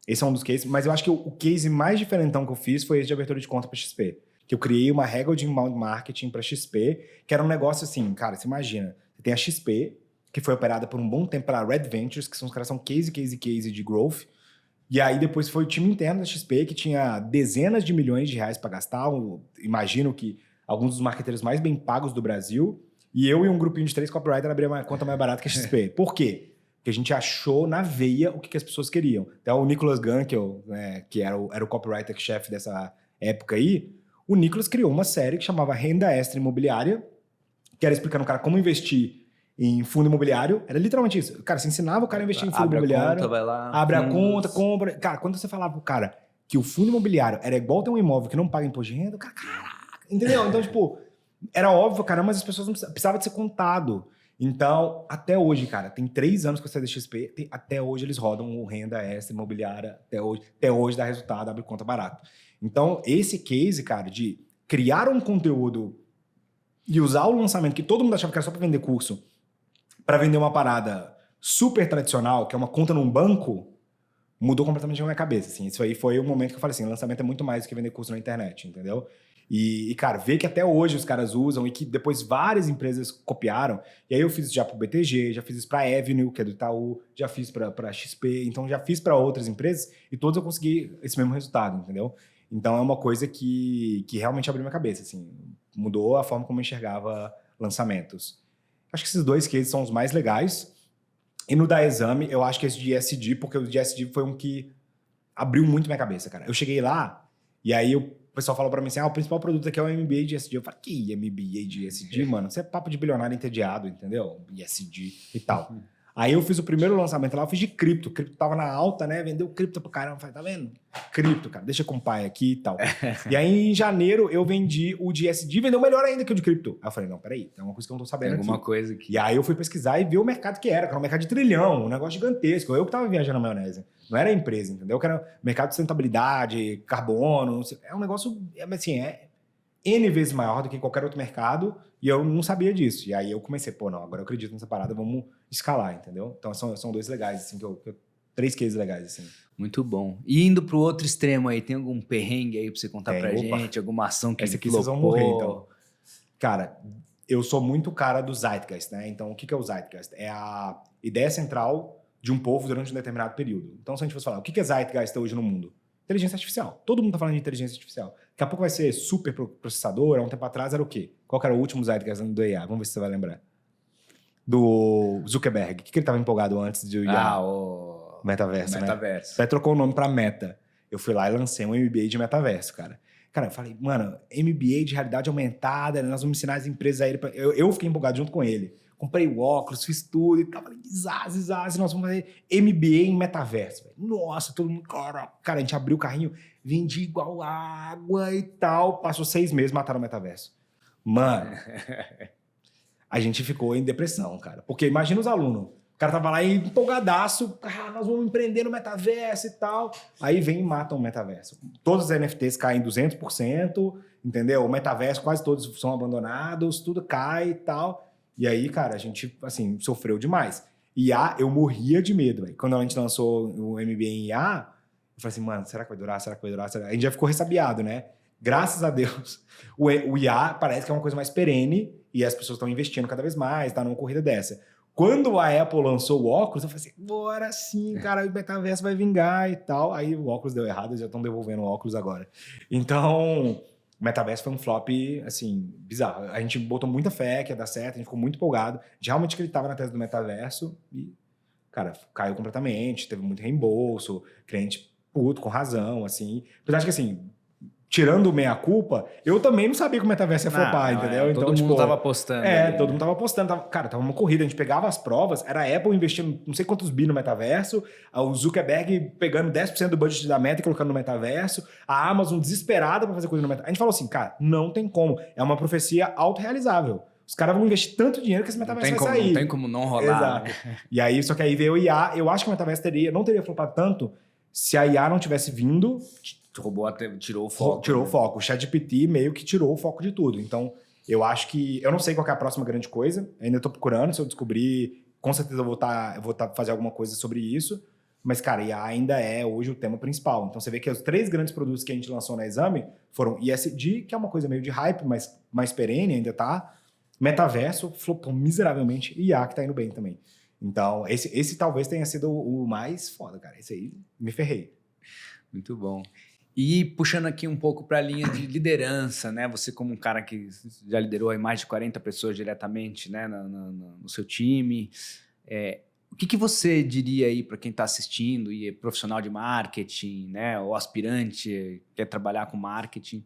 Esse é um dos cases. Mas eu acho que o case mais diferentão que eu fiz foi esse de abertura de conta para XP. Que eu criei uma régua de inbound marketing para XP, que era um negócio assim, cara, você imagina, você tem a XP, que foi operada por um bom tempo pela Red Ventures, que são os caras são case de growth. E aí depois foi o time interno da XP, que tinha dezenas de milhões de reais para gastar. Imagino que alguns dos marqueteiros mais bem pagos do Brasil. E eu e um grupinho de 3 copywriters abriram uma conta mais barata que a XP. Por quê? Porque a gente achou na veia o que as pessoas queriam. Até o Nicolas Gunkel, que era o copywriter-chefe dessa época aí, o Nicolas criou uma série que chamava Renda Extra Imobiliária, que era explicando o cara como investir em fundo imobiliário. Era literalmente isso. Cara, você ensinava o cara a investir em fundo imobiliário. Abre a conta, vai lá. Abre a conta, compra. Cara, quando você falava pro cara que o fundo imobiliário era igual ter um imóvel que não paga imposto de renda, o cara, caraca, entendeu? Então, tipo, era óbvio, cara, mas as pessoas não precisavam de ser contado. Então, até hoje, cara, tem 3 anos que eu saí da XP, até hoje eles rodam o Renda Extra Imobiliária, até hoje dá resultado, abre conta barato. Então, esse case, cara, de criar um conteúdo e usar o lançamento que todo mundo achava que era só para vender curso, para vender uma parada super tradicional, que é uma conta num banco, mudou completamente a minha cabeça. Assim. Isso aí foi o momento que eu falei assim, lançamento é muito mais do que vender curso na internet, entendeu? E, cara, ver que até hoje os caras usam e que depois várias empresas copiaram. E aí eu fiz isso já pro BTG, já fiz isso pra Avenue, que é do Itaú, já fiz pra XP, então já fiz para outras empresas e todas eu consegui esse mesmo resultado, entendeu? Então é uma coisa que realmente abriu minha cabeça, assim, mudou a forma como eu enxergava lançamentos. Acho que esses 2 cases são os mais legais. E no da Exame, eu acho que esse de ESG, porque o de ESG foi um que abriu muito minha cabeça, cara. Eu cheguei lá e aí o pessoal falou pra mim assim, o principal produto aqui é o MBA de ESG. Eu falei, que MBA de ESG, mano? Você é papo de bilionário entediado, entendeu? ESG e tal. Aí eu fiz o primeiro lançamento lá, eu fiz de cripto. Cripto tava na alta, né? Vendeu cripto pra caramba. Eu falei, tá vendo? Cripto, cara, deixa com o pai aqui e tal. E aí, em janeiro, eu vendi o de ESG, vendeu melhor ainda que o de cripto. Aí eu falei, não, peraí, tem uma coisa que eu não tô sabendo Tem alguma aqui. coisa aqui. E aí eu fui pesquisar e ver o mercado que era um mercado de trilhão, um negócio gigantesco. Eu que tava viajando na maionese. Não era a empresa, entendeu? Que era mercado de sustentabilidade, carbono. É um negócio, assim, N vezes maior do que qualquer outro mercado e eu não sabia disso. E aí eu comecei, pô, não, agora eu acredito nessa parada, vamos escalar, entendeu? Então são dois legais, assim, três cases legais, assim. Muito bom. E indo pro outro extremo aí, tem algum perrengue aí pra você contar pra Opa. gente? Alguma ação que Essa aqui vocês vão morrer, então. Cara, eu sou muito cara do Zeitgeist, né? Então, o que é o Zeitgeist? É a ideia central de um povo durante um determinado período. Então, se a gente fosse falar, o que é Zeitgeist hoje no mundo? Inteligência artificial. Todo mundo tá falando de inteligência artificial. Daqui a pouco vai ser super processador. Há um tempo atrás era o quê? Qual que era o último Zeitgeist do IA? Vamos ver se você vai lembrar. Do Zuckerberg. O que ele estava empolgado antes de IA? O Metaverso, Metaverso. Até trocou o nome pra Meta. Eu fui lá e lancei um MBA de Metaverso, cara. Cara, eu falei, mano, MBA de realidade aumentada, nós vamos ensinar as empresas a ir pra... Eu fiquei empolgado junto com ele. Comprei o óculos, fiz tudo e tal. Falei, zaz, nós vamos fazer MBA em metaverso. Nossa, todo mundo... Cara, a gente abriu o carrinho, vendi igual água e tal. Passou 6 meses, mataram o metaverso. Mano, a gente ficou em depressão, cara. Porque imagina os alunos. O cara tava lá empolgadaço, nós vamos empreender no metaverso e tal. Aí vem e matam o metaverso. Todos os NFTs caem 200%, entendeu? O metaverso, quase todos são abandonados, tudo cai e tal. E aí, cara, a gente, assim, sofreu demais. IA, eu morria de medo, velho. Quando a gente lançou o MBA em IA, eu falei assim, mano, será que vai durar? Será que vai durar? A gente já ficou ressabiado, né? Graças a Deus, o IA parece que é uma coisa mais perene e as pessoas estão investindo cada vez mais, tá numa corrida dessa. Quando a Apple lançou o óculos, eu falei assim, bora sim, cara, o metaverso vai vingar e tal. Aí o óculos deu errado, eles já estão devolvendo o óculos agora. Então, o metaverso foi um flop, assim, bizarro. A gente botou muita fé que ia dar certo, a gente ficou muito empolgado. A gente realmente acreditava na tese do metaverso e, cara, caiu completamente, teve muito reembolso, cliente puto, com razão, assim. Apesar de que, assim... Tirando meia-culpa, eu também não sabia que o metaverso ia flopar, entendeu? Então, todo mundo tava apostando. Todo mundo tava apostando. Cara, tava uma corrida, a gente pegava as provas, era a Apple investindo não sei quantos bi no metaverso, o Zuckerberg pegando 10% do budget da Meta e colocando no metaverso, a Amazon desesperada para fazer coisa no metaverso. A gente falou assim, cara, não tem como. É uma profecia autorrealizável. Os caras vão investir tanto dinheiro que esse metaverso vai sair. Não tem como não rolar. Exato. Né? E aí, só que aí veio o IA. Eu acho que o metaverso não teria flopado tanto se a IA não tivesse vindo... O robô tirou o foco. Tirou o foco. O ChatGPT meio que tirou o foco de tudo. Então, eu acho que... Eu não sei qual que é a próxima grande coisa. Ainda estou procurando. Se eu descobrir, com certeza eu vou fazer alguma coisa sobre isso. Mas, cara, IA ainda é hoje o tema principal. Então, você vê que os 3 grandes produtos que a gente lançou na Exame foram ISD, que é uma coisa meio de hype, mas mais perene ainda tá. Metaverso, flopou miseravelmente. E IA, que tá indo bem também. Então, esse talvez tenha sido o mais foda, cara. Esse aí, me ferrei. Muito bom. E puxando aqui um pouco para a linha de liderança, né? Você como um cara que já liderou aí mais de 40 pessoas diretamente, né? No seu time. O que você diria aí para quem está assistindo e é profissional de marketing, né? Ou aspirante, quer trabalhar com marketing?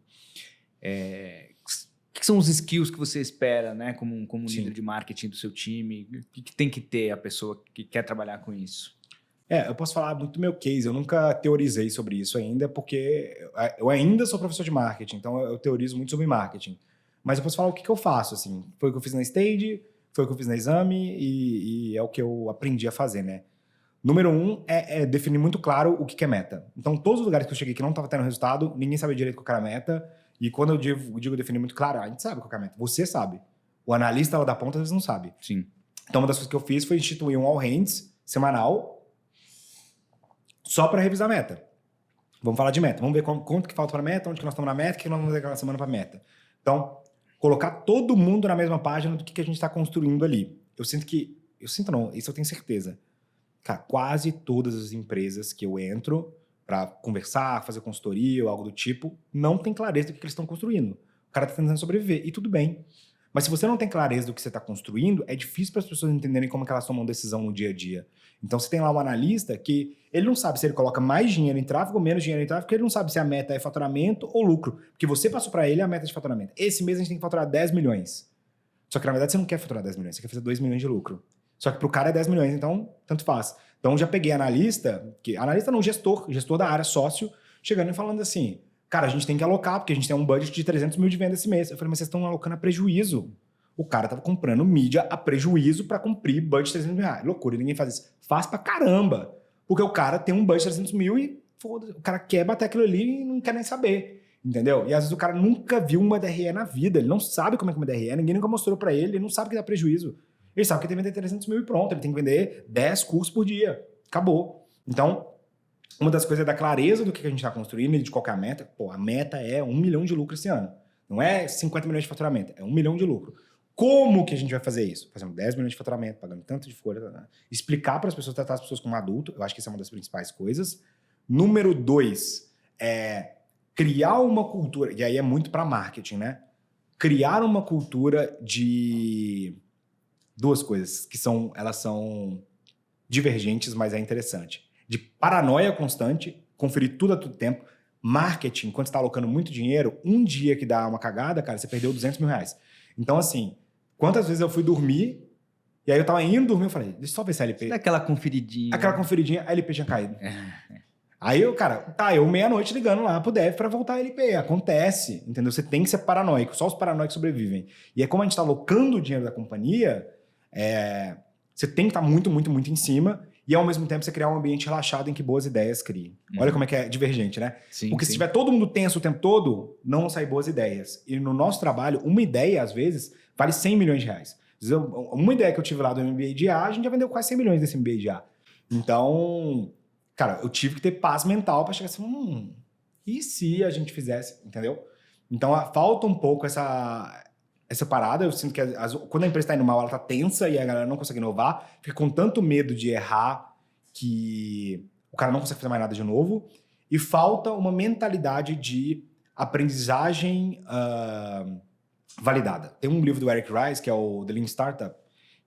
O que são os skills que você espera, né? Como líder de marketing do seu time? O que tem que ter a pessoa que quer trabalhar com isso? Eu posso falar muito do meu case, eu nunca teorizei sobre isso ainda, porque eu ainda sou professor de marketing, então eu teorizo muito sobre marketing. Mas eu posso falar o que eu faço, assim. Foi o que eu fiz na Stage, foi o que eu fiz na Exame e é o que eu aprendi a fazer, né? Número 1 é definir muito claro o que é meta. Então, todos os lugares que eu cheguei que não estava tendo resultado, ninguém sabia direito qual era a meta. E quando eu digo definir muito claro, a gente sabe qual é a meta. Você sabe. O analista lá da ponta, às vezes, não sabe. Sim. Então, uma das coisas que eu fiz foi instituir um All Hands semanal só para revisar a meta. Vamos falar de meta. Vamos ver quanto que falta para a meta, onde que nós estamos na meta, o que nós vamos fazer aquela semana para a meta. Então, colocar todo mundo na mesma página do que a gente está construindo ali. Isso eu tenho certeza. Cara, quase todas as empresas que eu entro para conversar, fazer consultoria ou algo do tipo, não tem clareza do que eles estão construindo. O cara está tentando sobreviver, e tudo bem. Mas se você não tem clareza do que você está construindo, é difícil para as pessoas entenderem como é que elas tomam decisão no dia a dia. Então, você tem lá um analista que ele não sabe se ele coloca mais dinheiro em tráfego ou menos dinheiro em tráfego, porque ele não sabe se a meta é faturamento ou lucro. Porque você passou para ele a meta de faturamento. Esse mês a gente tem que faturar 10 milhões. Só que, na verdade, você não quer faturar 10 milhões, você quer fazer 2 milhões de lucro. Só que para o cara é 10 milhões, então, tanto faz. Então, já peguei analista não, gestor da área, sócio, chegando e falando assim, cara, a gente tem que alocar, porque a gente tem um budget de 300 mil de venda esse mês. Eu falei, mas vocês estão alocando a prejuízo. O cara tava comprando mídia a prejuízo para cumprir budget de 300 mil reais. Loucura, ninguém faz isso. Faz pra caramba. Porque o cara tem um budget de 300 mil e foda-se, o cara quer bater aquilo ali e não quer nem saber. entendeu? E às vezes o cara nunca viu uma DRE na vida, ele não sabe como é que é uma DRE, ninguém nunca mostrou pra ele, ele não sabe que dá prejuízo. Ele sabe que tem que vender 300 mil e pronto, ele tem que vender 10 cursos por dia. Acabou. Então, uma das coisas é da clareza do que a gente está construindo e de qual que é a meta. Pô, a meta é 1 milhão de lucro esse ano. Não é 50 milhões de faturamento, é 1 milhão de lucro. Como que a gente vai fazer isso? Fazendo 10 milhões de faturamento, pagando tanto de folha, né? Explicar para as pessoas, tratar as pessoas como adulto, eu acho que essa é uma das principais coisas. Número 2 é criar uma cultura, e aí é muito para marketing, né? Criar uma cultura de duas coisas que elas são divergentes, mas é interessante. De paranoia constante, conferir tudo a todo tempo. Marketing, quando você está alocando muito dinheiro, um dia que dá uma cagada, cara, você perdeu 200 mil reais. Então, assim, quantas vezes eu fui dormir, e aí eu tava indo dormir, eu falei, deixa eu só ver se a LP... Dá aquela conferidinha. Aquela conferidinha, a LP tinha caído. Aí eu, cara, eu meia-noite ligando lá pro dev pra voltar a LP. Acontece, entendeu? Você tem que ser paranoico, só os paranoicos sobrevivem. E é como a gente tá alocando o dinheiro da companhia, você tem que estar muito, muito, muito em cima e, ao mesmo tempo, você criar um ambiente relaxado em que boas ideias criem. Olha como é que é divergente, né? Sim, porque sim. se tiver todo mundo tenso o tempo todo, não vão sair boas ideias. E no nosso trabalho, uma ideia, às vezes, vale 100 milhões de reais. Uma ideia que eu tive lá do MBA de A, a gente já vendeu quase 100 milhões desse MBA de A. Então, cara, eu tive que ter paz mental para chegar assim, e se a gente fizesse, entendeu? Então, falta um pouco essa parada. Eu sinto que quando a empresa está indo mal, ela está tensa e a galera não consegue inovar, fica com tanto medo de errar que o cara não consegue fazer mais nada de novo. E falta uma mentalidade de aprendizagem validada. Tem um livro do Eric Rice, que é o The Lean Startup,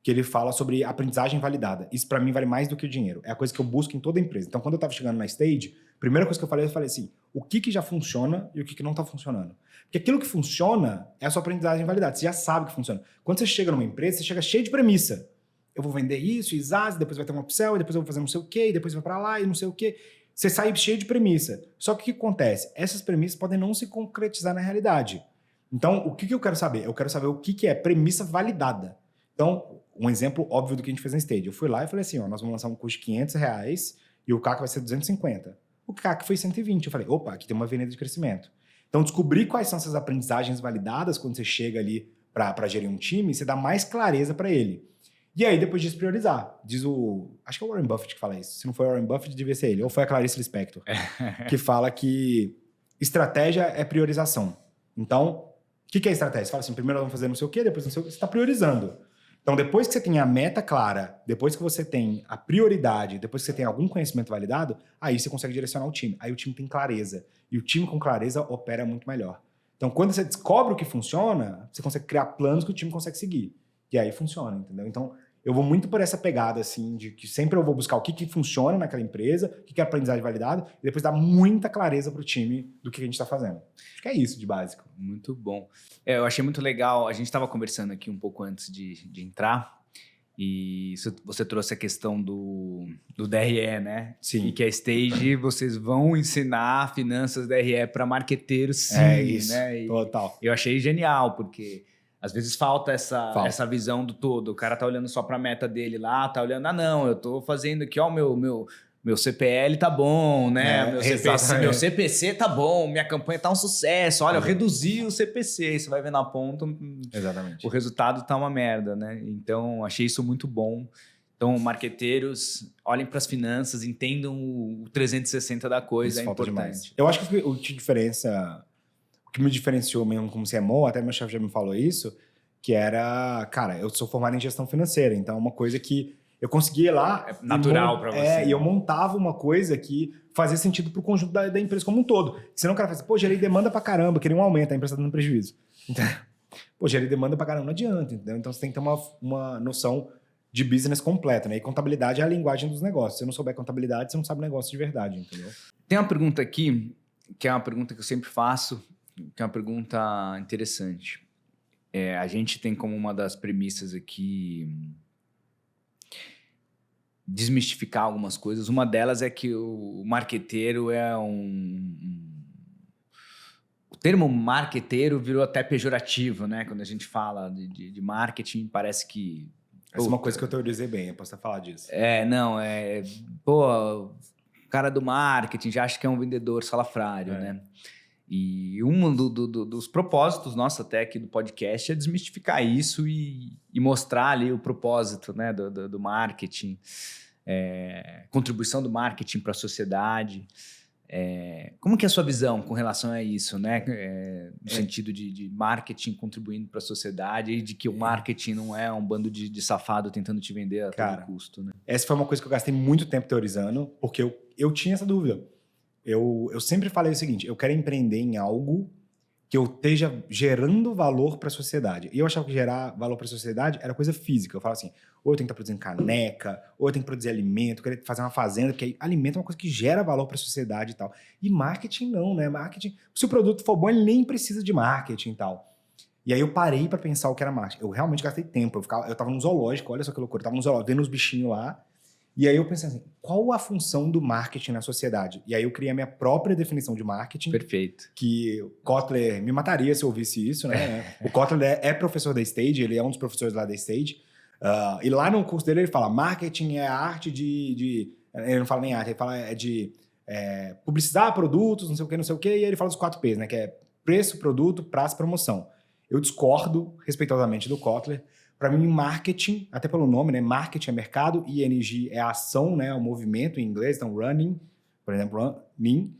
que ele fala sobre aprendizagem validada. Isso, para mim, vale mais do que o dinheiro. É a coisa que eu busco em toda empresa. Então, quando eu estava chegando na Stage, a primeira coisa que eu falei assim, o que já funciona e o que não está funcionando. Porque aquilo que funciona é a sua aprendizagem validada. Você já sabe que funciona. Quando você chega numa empresa, você chega cheio de premissa. Eu vou vender isso, ISAS, depois vai ter um upsell, e depois eu vou fazer não sei o quê, e depois vai para lá e não sei o quê. Você sai cheio de premissa. Só que o que acontece? Essas premissas podem não se concretizar na realidade. Então, o que eu quero saber? Eu quero saber o que é premissa validada. Então, um exemplo óbvio do que a gente fez na Stage. Eu fui lá e falei assim, nós vamos lançar um curso de R$500 e o CAC vai ser 250. O CAC foi 120. Eu falei, opa, aqui tem uma avenida de crescimento. Então, descobrir quais são essas aprendizagens validadas quando você chega ali para gerir um time, você dá mais clareza para ele. E aí, depois disso, priorizar. Acho que é o Warren Buffett que fala isso. Se não foi o Warren Buffett, devia ser ele. Ou foi a Clarice Lispector, que fala que estratégia é priorização. Então, o que é estratégia? Você fala assim, primeiro vamos fazer não sei o quê, depois não sei o quê. Você está priorizando. Então, depois que você tem a meta clara, depois que você tem a prioridade, depois que você tem algum conhecimento validado, aí você consegue direcionar o time. Aí o time tem clareza. E o time com clareza opera muito melhor. Então, quando você descobre o que funciona, você consegue criar planos que o time consegue seguir. E aí funciona, entendeu? Então, eu vou muito por essa pegada, assim, de que sempre eu vou buscar o que funciona naquela empresa, o que é aprendizagem validada, e depois dar muita clareza para o time do que a gente está fazendo. Acho que é isso de básico. Muito bom. Eu achei muito legal. A gente estava conversando aqui um pouco antes de entrar, e você trouxe a questão do DRE, né? Sim. E que a Stage, vocês vão ensinar finanças DRE para marqueteiros, sim, isso, né? total. Eu achei genial, porque às vezes falta essa visão do todo. O cara tá olhando só para a meta dele lá, tá olhando, não, eu tô fazendo aqui, ó, meu CPL tá bom, né? Meu CPC tá bom, minha campanha tá um sucesso. Olha, eu reduzi o CPC. Aí você vai ver na ponta, exatamente, o resultado tá uma merda, né? Então, achei isso muito bom. Então, marqueteiros, olhem para as finanças, entendam o 360 da coisa, isso é importante. Demais. Eu acho que o que me diferenciou mesmo como CMO, até meu chefe já me falou isso, que era, cara, eu sou formado em gestão financeira, então é uma coisa que eu conseguia ir lá... É natural para você. E eu montava uma coisa que fazia sentido para o conjunto da empresa como um todo. Senão o cara fala assim, pô, gerei demanda pra caramba, queria um aumento, a empresa tá dando prejuízo. Então, pô, gerei demanda pra caramba, não adianta, entendeu? Então você tem que ter uma noção de business completa, né? E contabilidade é a linguagem dos negócios. Se você não souber contabilidade, você não sabe negócio de verdade, entendeu? Tem uma pergunta aqui, que é uma pergunta que eu sempre faço, que é uma pergunta interessante. A gente tem como uma das premissas aqui desmistificar algumas coisas. Uma delas é que o marqueteiro é O termo marqueteiro virou até pejorativo, né? Quando a gente fala de marketing, parece que... Essa é uma coisa que eu teorizei bem, eu posso até falar disso. Pô, o cara do marketing já acha que é um vendedor salafrário, né? E um dos propósitos nossos até aqui do podcast é desmistificar isso e mostrar ali o propósito, né, do marketing, contribuição do marketing para a sociedade. Como que é a sua visão com relação a isso, né? No sentido de marketing contribuindo para a sociedade e de que o marketing não é um bando de safado tentando te vender a todo custo, né? Essa foi uma coisa que eu gastei muito tempo teorizando, porque eu tinha essa dúvida. Eu sempre falei o seguinte, eu quero empreender em algo que eu esteja gerando valor para a sociedade. E eu achava que gerar valor para a sociedade era coisa física. Eu falava assim, ou eu tenho que estar produzindo caneca, ou eu tenho que produzir alimento, eu quero fazer uma fazenda, porque aí alimento é uma coisa que gera valor para a sociedade e tal. E marketing não, né? Marketing, se o produto for bom, ele nem precisa de marketing e tal. E aí eu parei para pensar o que era marketing. Eu realmente gastei tempo. Eu tava num zoológico, olha só que loucura. Eu tava num zoológico, vendo os bichinhos lá. E aí eu pensei assim, qual a função do marketing na sociedade? E aí eu criei a minha própria definição de marketing. Perfeito. Que o Kotler me mataria se eu ouvisse isso, né? O Kotler é professor da Stage, ele é um dos professores lá da Stage. E lá no curso dele ele fala, marketing é a arte de... Ele não fala nem arte, ele fala de publicitar produtos, não sei o quê, e aí ele fala dos 4 P's, né? Que é preço, produto, prazo, promoção. Eu discordo respeitosamente do Kotler. Para mim, marketing, até pelo nome, né? Marketing é mercado, ING é ação, né? O movimento em inglês, então running, por exemplo, running.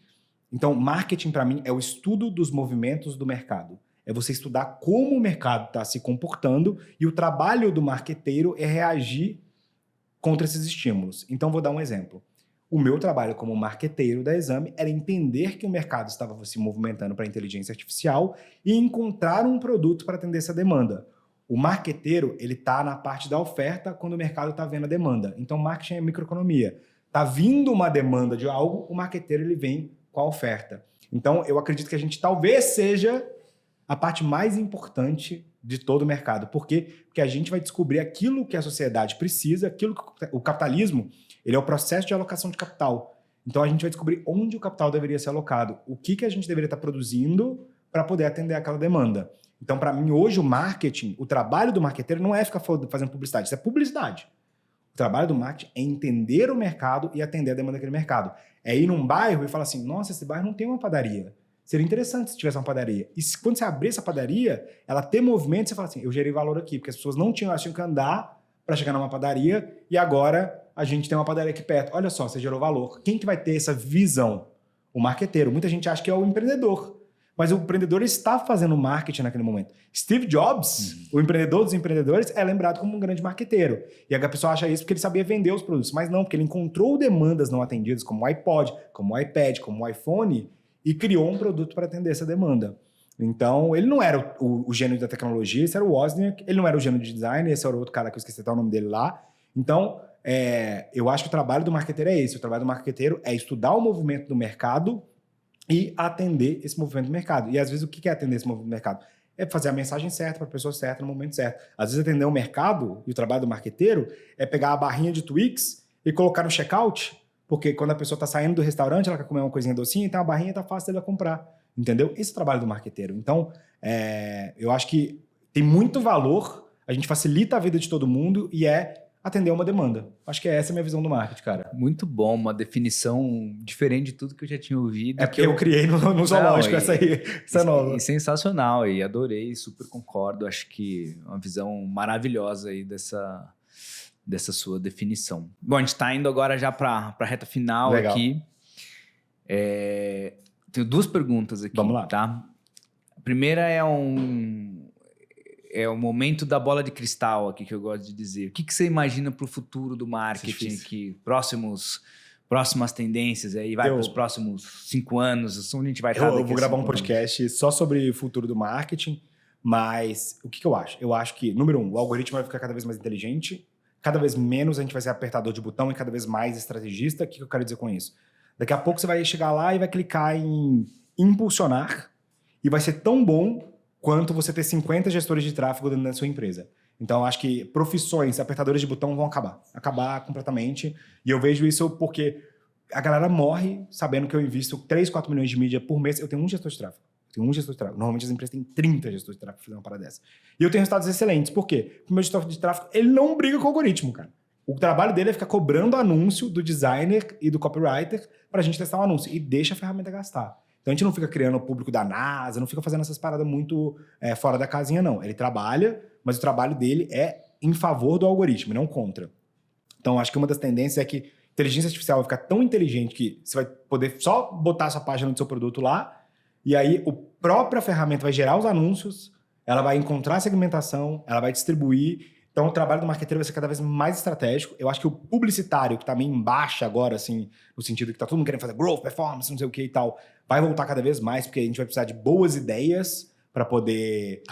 Então, marketing para mim é o estudo dos movimentos do mercado. É você estudar como o mercado está se comportando e o trabalho do marqueteiro é reagir contra esses estímulos. Então, vou dar um exemplo. O meu trabalho como marqueteiro da Exame era entender que o mercado estava se movimentando para a inteligência artificial e encontrar um produto para atender essa demanda. O marqueteiro, ele está na parte da oferta quando o mercado está vendo a demanda. Então, marketing é microeconomia. Está vindo uma demanda de algo, o marqueteiro ele vem com a oferta. Então, eu acredito que a gente talvez seja a parte mais importante de todo o mercado. Por quê? Porque a gente vai descobrir aquilo que a sociedade precisa, aquilo que o capitalismo, ele é o processo de alocação de capital. Então, a gente vai descobrir onde o capital deveria ser alocado, o que a gente deveria estar produzindo para poder atender aquela demanda. Então, para mim, hoje, o marketing, o trabalho do marqueteiro não é ficar fazendo publicidade, isso é publicidade. O trabalho do marketing é entender o mercado e atender a demanda daquele mercado. É ir num bairro e falar assim, nossa, esse bairro não tem uma padaria. Seria interessante se tivesse uma padaria. E quando você abrir essa padaria, ela ter movimento, você fala assim, eu gerei valor aqui, porque as pessoas não tinham, elas tinham que andar para chegar numa padaria e agora a gente tem uma padaria aqui perto. Olha só, você gerou valor. Quem que vai ter essa visão? O marqueteiro. Muita gente acha que é o empreendedor. Mas o empreendedor está fazendo marketing naquele momento. Steve Jobs, o empreendedor dos empreendedores, é lembrado como um grande marqueteiro. E a pessoa acha isso porque ele sabia vender os produtos. Mas não, porque ele encontrou demandas não atendidas, como o iPod, como o iPad, como o iPhone, e criou um produto para atender essa demanda. Então, ele não era o gênio da tecnologia, esse era o Wozniak. Ele não era o gênio de design, esse era o outro cara que eu esqueci até o nome dele lá. Então, eu acho que o trabalho do marqueteiro é esse. O trabalho do marqueteiro é estudar o movimento do mercado e atender esse movimento do mercado. E às vezes o que é atender esse movimento do mercado? É fazer a mensagem certa para a pessoa certa no momento certo. Às vezes atender o mercado e o trabalho do marqueteiro é pegar a barrinha de Twix e colocar no checkout, porque quando a pessoa está saindo do restaurante, ela quer comer uma coisinha docinha, então a barrinha está fácil dela comprar. Entendeu? Esse é o trabalho do marqueteiro. Então, eu acho que tem muito valor, a gente facilita a vida de todo mundo e atender uma demanda. Acho que essa é a minha visão do marketing, cara. Muito bom, uma definição diferente de tudo que eu já tinha ouvido. É porque eu criei no zoológico essa nova. E sensacional, e adorei, super concordo. Acho que uma visão maravilhosa aí dessa sua definição. Bom, a gente está indo agora já para a reta final. Legal. Aqui. Tenho 2 perguntas aqui. Vamos lá. Tá? A primeira é o momento da bola de cristal aqui que eu gosto de dizer. O que você imagina para o futuro do marketing aqui? Próximas tendências aí, vai para os próximos 5 anos, onde a gente vai estar daqui a 5 anos. Eu vou gravar um podcast só sobre o futuro do marketing, mas o que eu acho? Eu acho que, número 1, o algoritmo vai ficar cada vez mais inteligente, cada vez menos a gente vai ser apertador de botão e cada vez mais estrategista. O que eu quero dizer com isso? Daqui a pouco você vai chegar lá e vai clicar em impulsionar e vai ser tão bom quanto você ter 50 gestores de tráfego dentro da sua empresa. Então, eu acho que profissões, apertadores de botão vão acabar completamente. E eu vejo isso porque a galera morre sabendo que eu invisto 3, 4 milhões de mídia por mês. Eu tenho um gestor de tráfego. Normalmente as empresas têm 30 gestores de tráfego para fazer uma parada dessa. E eu tenho resultados excelentes. Por quê? Porque o meu gestor de tráfego, ele não briga com o algoritmo, cara. O trabalho dele é ficar cobrando anúncio do designer e do copywriter para a gente testar um anúncio. E deixa a ferramenta gastar. Então a gente não fica criando o público da NASA, não fica fazendo essas paradas muito fora da casinha, não. Ele trabalha, mas o trabalho dele é em favor do algoritmo, não contra. Então acho que uma das tendências é que a inteligência artificial vai ficar tão inteligente que você vai poder só botar a sua página do seu produto lá, e aí a própria ferramenta vai gerar os anúncios, ela vai encontrar a segmentação, ela vai distribuir. Então o trabalho do marqueteiro vai ser cada vez mais estratégico. Eu acho que o publicitário, que tá meio embaixo agora, assim, no sentido que tá todo mundo querendo fazer growth, performance, não sei o que e tal, vai voltar cada vez mais, porque a gente vai precisar de boas ideias para poder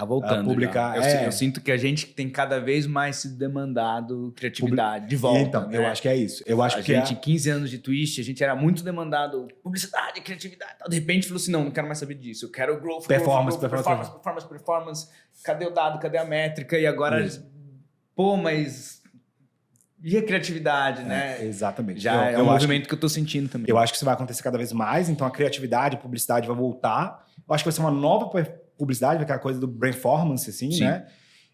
publicar. Eu sinto que a gente tem cada vez mais se demandado criatividade de volta. Então, né? eu acho que é isso. Eu acho a gente, 15 anos de Twist, a gente era muito demandado publicidade, criatividade. Tal. De repente, falou assim, não quero mais saber disso. Eu quero growth, performance. Cadê o dado? Cadê a métrica? E agora, mas... E a criatividade, né? Exatamente. Já é um movimento que eu tô sentindo também. Eu acho que isso vai acontecer cada vez mais. Então, a criatividade, a publicidade vai voltar. Eu acho que vai ser uma nova publicidade, aquela coisa do brainformance, assim, Sim. né?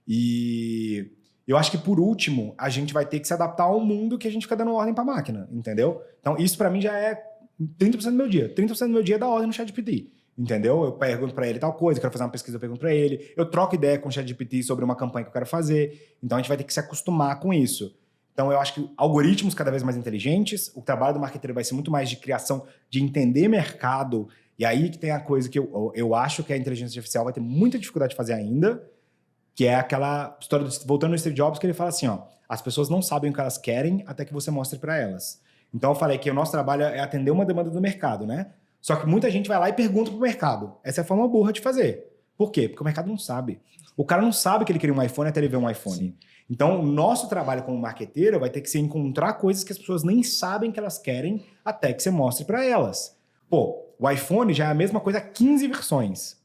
E eu acho que, por último, a gente vai ter que se adaptar ao mundo que a gente fica dando ordem pra máquina, entendeu? Então, isso pra mim já é 30% do meu dia. 30% do meu dia é dar ordem no ChatGPT, entendeu? Eu pergunto pra ele tal coisa, eu quero fazer uma pesquisa, eu pergunto pra ele. Eu troco ideia com o ChatGPT sobre uma campanha que eu quero fazer. Então, a gente vai ter que se acostumar com isso. Então, eu acho que algoritmos cada vez mais inteligentes, o trabalho do marqueteiro vai ser muito mais de criação, de entender mercado. E aí que tem a coisa que eu acho que a inteligência artificial vai ter muita dificuldade de fazer ainda, que é aquela história, voltando no Steve Jobs, que ele fala assim, ó, as pessoas não sabem o que elas querem até que você mostre para elas. Então, eu falei que o nosso trabalho é atender uma demanda do mercado, né? Só que muita gente vai lá e pergunta pro mercado. Essa é a forma burra de fazer. Por quê? Porque o mercado não sabe. O cara não sabe que ele queria um iPhone até ele ver um iPhone. Sim. Então, o nosso trabalho como marqueteiro vai ter que ser encontrar coisas que as pessoas nem sabem que elas querem até que você mostre para elas. Pô, o iPhone já é a mesma coisa há 15 versões.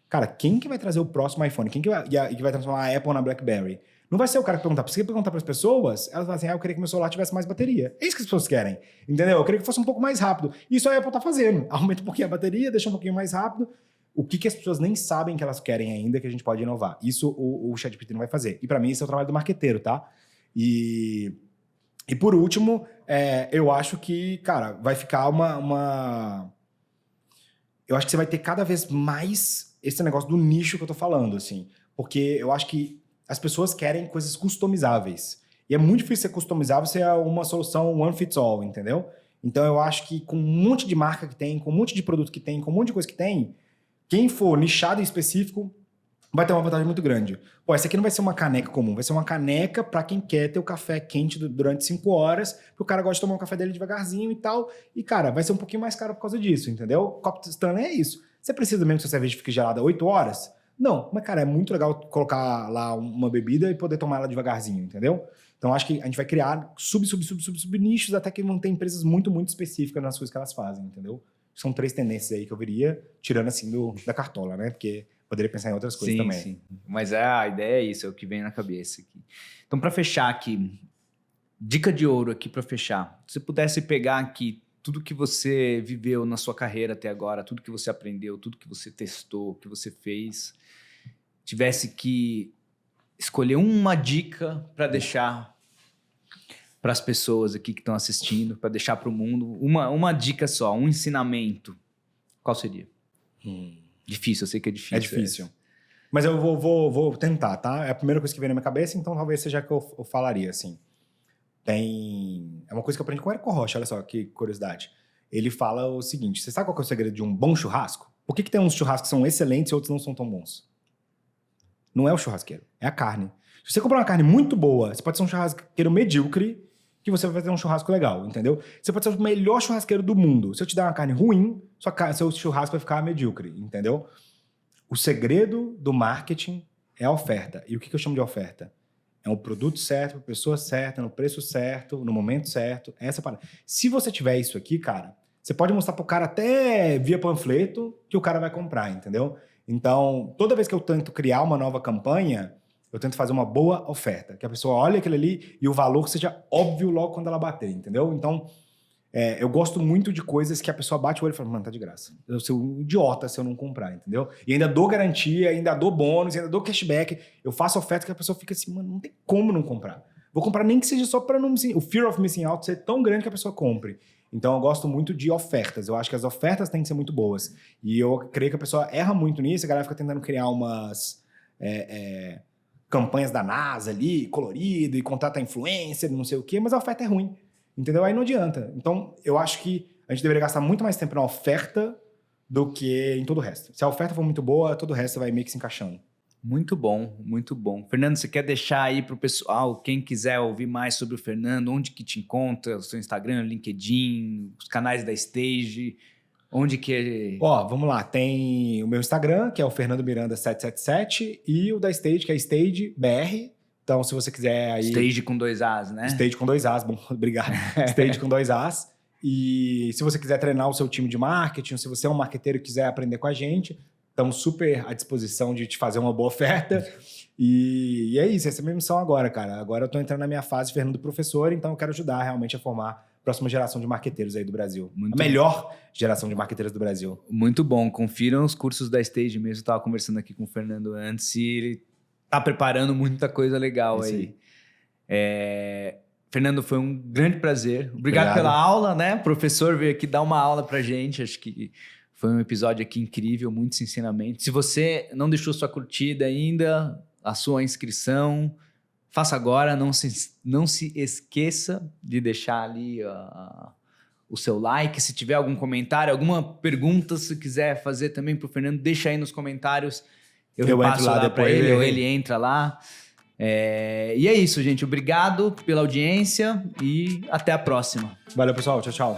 Cara, quem que vai trazer o próximo iPhone? Quem que vai transformar a Apple na BlackBerry? Não vai ser o cara que perguntar. Se você perguntar para as pessoas, elas falam assim, eu queria que meu celular tivesse mais bateria. É isso que as pessoas querem, entendeu? Eu queria que fosse um pouco mais rápido. Isso a Apple tá fazendo. Aumenta um pouquinho a bateria, deixa um pouquinho mais rápido. O que as pessoas nem sabem que elas querem ainda, que a gente pode inovar. Isso o ChatGPT não vai fazer. E para mim, esse é o trabalho do marqueteiro, tá? E por último, eu acho que, cara, vai ficar uma... Eu acho que você vai ter cada vez mais esse negócio do nicho que eu tô falando, assim. Porque eu acho que as pessoas querem coisas customizáveis. E é muito difícil ser customizável se é uma solução one fits all, entendeu? Então eu acho que com um monte de marca que tem, com um monte de produto que tem, com um monte de coisa que tem, quem for nichado em específico vai ter uma vantagem muito grande. Pô, essa aqui não vai ser uma caneca comum, vai ser uma caneca para quem quer ter o café quente durante 5 horas, porque o cara gosta de tomar o café dele devagarzinho e tal. E, cara, vai ser um pouquinho mais caro por causa disso, entendeu? Copo Stanley é isso. Você precisa mesmo que sua cerveja fique gelada 8 horas? Não, mas, cara, é muito legal colocar lá uma bebida e poder tomar ela devagarzinho, entendeu? Então, acho que a gente vai criar sub-nichos até que vão ter empresas muito, muito específicas nas coisas que elas fazem, entendeu? São 3 tendências aí que eu veria, tirando assim da cartola, né? Porque poderia pensar em outras coisas também. Sim, mas a ideia é isso, é o que vem na cabeça aqui. Então, para fechar aqui, dica de ouro aqui para fechar. Se você pudesse pegar aqui tudo que você viveu na sua carreira até agora, tudo que você aprendeu, tudo que você testou, que você fez, tivesse que escolher uma dica para deixar para as pessoas aqui que estão assistindo, para deixar para o mundo, uma dica só, um ensinamento, qual seria? Difícil, eu sei que é difícil. É difícil. Mas eu vou tentar, tá? É a primeira coisa que veio na minha cabeça, então talvez seja a que eu falaria, assim. É uma coisa que eu aprendi com o Érico Rocha, olha só que curiosidade. Ele fala o seguinte, você sabe qual que é o segredo de um bom churrasco? Por que tem uns churrascos que são excelentes e outros não são tão bons? Não é o churrasqueiro, é a carne. Se você comprar uma carne muito boa, você pode ser um churrasqueiro medíocre, que você vai ter um churrasco legal, entendeu? Você pode ser o melhor churrasqueiro do mundo. Se eu te dar uma carne ruim, seu churrasco vai ficar medíocre, entendeu? O segredo do marketing é a oferta. E o que eu chamo de oferta? É o produto certo, a pessoa certa, no preço certo, no momento certo. Essa parada. Se você tiver isso aqui, cara, você pode mostrar pro cara até via panfleto que o cara vai comprar, entendeu? Então, toda vez que eu tento criar uma nova campanha, eu tento fazer uma boa oferta, que a pessoa olhe aquilo ali e o valor seja óbvio logo quando ela bater, entendeu? Então, eu gosto muito de coisas que a pessoa bate o olho e fala, mano, tá de graça. Eu sou um idiota se eu não comprar, entendeu? E ainda dou garantia, ainda dou bônus, ainda dou cashback. Eu faço oferta que a pessoa fica assim, mano, não tem como não comprar. Vou comprar nem que seja só para não o fear of missing out ser tão grande que a pessoa compre. Então eu gosto muito de ofertas. Eu acho que as ofertas têm que ser muito boas. E eu creio que a pessoa erra muito nisso, a galera fica tentando criar umas campanhas da NASA ali, colorido, e contrata influencer, não sei o quê, mas a oferta é ruim. Entendeu? Aí não adianta. Então eu acho que a gente deveria gastar muito mais tempo na oferta do que em todo o resto. Se a oferta for muito boa, todo o resto vai meio que se encaixando. Muito bom, muito bom. Fernando, você quer deixar aí para o pessoal, quem quiser ouvir mais sobre o Fernando, onde que te encontra, o seu Instagram, LinkedIn, os canais da Stage, onde que... Vamos lá. Tem o meu Instagram, que é o Fernando Miranda 777, e o da Stage, que é Stage BR. Então, se você quiser aí... Stage com 2 As, né? Stage com 2 As, bom, obrigado. Stage com 2 As. E se você quiser treinar o seu time de marketing, se você é um marqueteiro e quiser aprender com a gente... Estamos super à disposição de te fazer uma boa oferta. E é isso, essa é a minha missão agora, cara. Agora eu estou entrando na minha fase Fernando Professor, então eu quero ajudar realmente a formar a próxima geração de marqueteiros aí do Brasil. A melhor geração de marqueteiros do Brasil. Muito bom. Confiram os cursos da Stage mesmo. Eu estava conversando aqui com o Fernando antes e ele está preparando muita coisa legal aí. Fernando, foi um grande prazer. Obrigado pela aula, né? O professor veio aqui dar uma aula pra gente. Acho que... Foi um episódio aqui incrível, muitos ensinamentos. Se você não deixou sua curtida ainda, a sua inscrição, faça agora. Não se esqueça de deixar ali o seu like. Se tiver algum comentário, alguma pergunta, se quiser fazer também para o Fernando, deixa aí nos comentários. Eu passo lá para ele, ou ele entra lá. E é isso, gente. Obrigado pela audiência e até a próxima. Valeu, pessoal. Tchau, tchau.